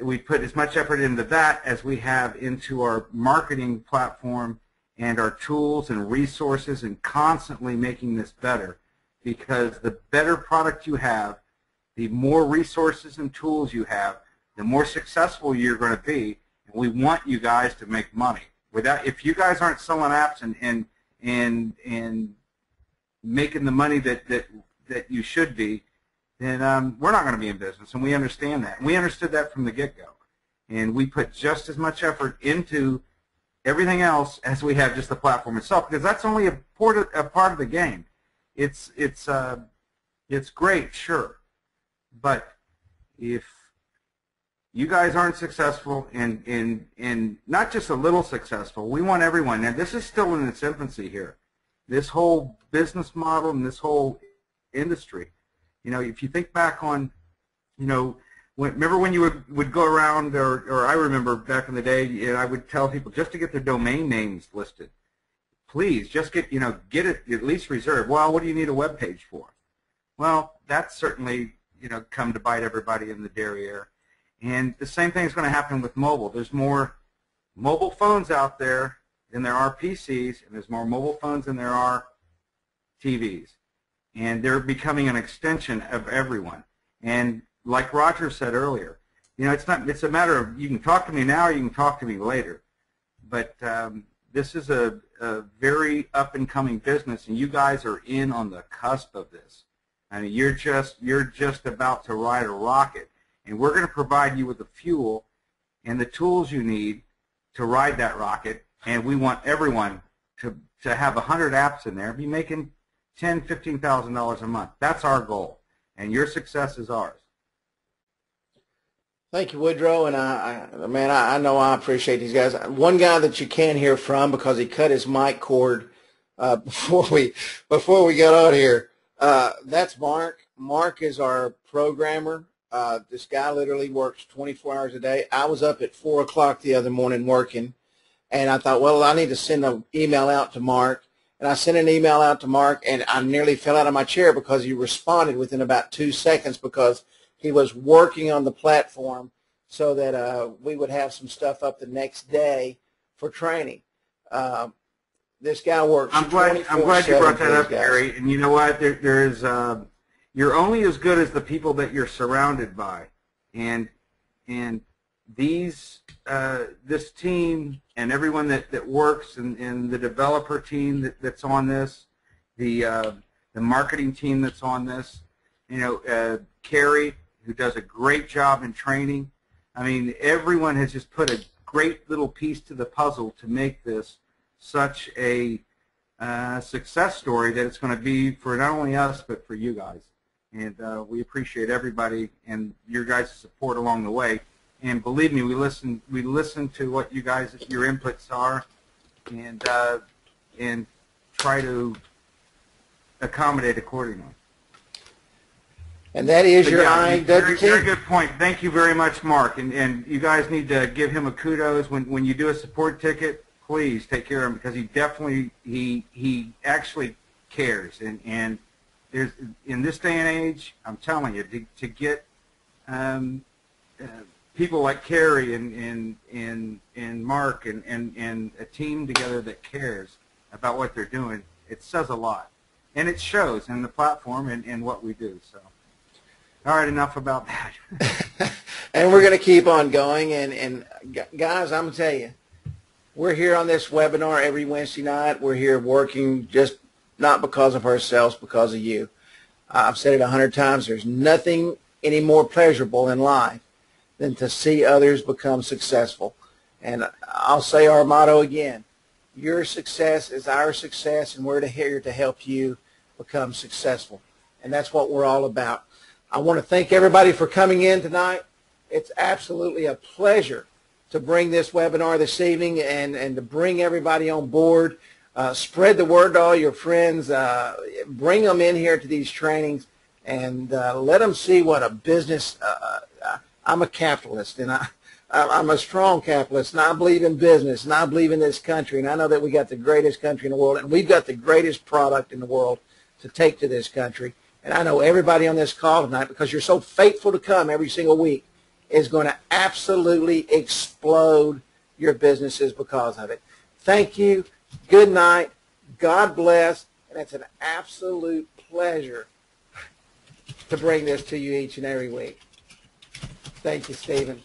We put as much effort into that as we have into our marketing platform and our tools and resources and constantly making this better, because the better product you have, the more resources and tools you have, the more successful you're going to be. And we want you guys to make money. If you guys aren't selling apps and making the money that you should be, then we're not going to be in business, and we understand that. And we understood that from the get-go. And we put just as much effort into everything else as we have just the platform itself, because that's only a part of the game. It's great, sure, but if you guys aren't successful and not just a little successful, we want everyone. Now, this is still in its infancy here. This whole business model and this whole industry. You know, if you think back on, you know, remember when you would go around, or I remember back in the day, and I would tell people just to get their domain names listed. Please, just get it at least reserved. Well, what do you need a web page for? Well, that's certainly, come to bite everybody in the derriere. And the same thing is going to happen with mobile. There's more mobile phones out there than there are PCs, and there's more mobile phones than there are TVs. And they're becoming an extension of everyone. And like Roger said earlier, it's a matter of, you can talk to me now or you can talk to me later. But this is a very up-and-coming business, and you guys are in on the cusp of this. I mean, you're just about to ride a rocket, and we're going to provide you with the fuel and the tools you need to ride that rocket. And we want everyone to have 100 apps in there, be making $10,000, $15,000 a month. That's our goal, and your success is ours. Thank you, Woodrow, and I know I appreciate these guys. One guy that you can't hear from because he cut his mic cord before we got on here. That's Mark. Mark is our programmer. This guy literally works 24 hours a day. I was up at 4 o'clock the other morning working, and I thought, well, I need to send an email out to Mark. And I sent an email out to Mark, and I nearly fell out of my chair because he responded within about 2 seconds, because he was working on the platform so that we would have some stuff up the next day for training. This guy works. I'm glad you brought that up, Gary. And you know what? You're only as good as the people that you're surrounded by, and this team and everyone that works, and the developer team that's on this, the marketing team that's on this, Carrie, who does a great job in training. I mean, everyone has just put a great little piece to the puzzle to make this such a success story that it's going to be for not only us but for you guys. And we appreciate everybody and your guys' support along the way. And believe me, we listen to what you guys, your inputs are, and try to accommodate accordingly. And that is but your yeah, IWT. Very good point. Thank you very much, Mark. And you guys need to give him a kudos when you do a support ticket. Please take care of him, because he definitely he actually cares. And there's, in this day and age, I'm telling you, to get people like Carrie and Mark and a team together that cares about what they're doing, it says a lot. And it shows in the platform and what we do. So, all right, enough about that. And we're going to keep on going. And guys, I'm going to tell you, we're here on this webinar every Wednesday night. We're here working just not because of ourselves, because of you. I've said it 100 times. There's nothing any more pleasurable in life than to see others become successful. And I'll say our motto again: your success is our success, and we're here to help you become successful. And that's what we're all about. I want to thank everybody for coming in tonight. It's absolutely a pleasure to bring this webinar this evening and to bring everybody on board. Spread the word to all your friends. Bring them in here to these trainings, and let them see what a business. I'm a capitalist, and I'm a strong capitalist, and I believe in business, and I believe in this country, and I know that we got the greatest country in the world, and we've got the greatest product in the world to take to this country. And I know everybody on this call tonight, because you're so faithful to come every single week, is going to absolutely explode your businesses because of it. Thank you. Good night. God bless. And it's an absolute pleasure to bring this to you each and every week. Thank you, Stephen.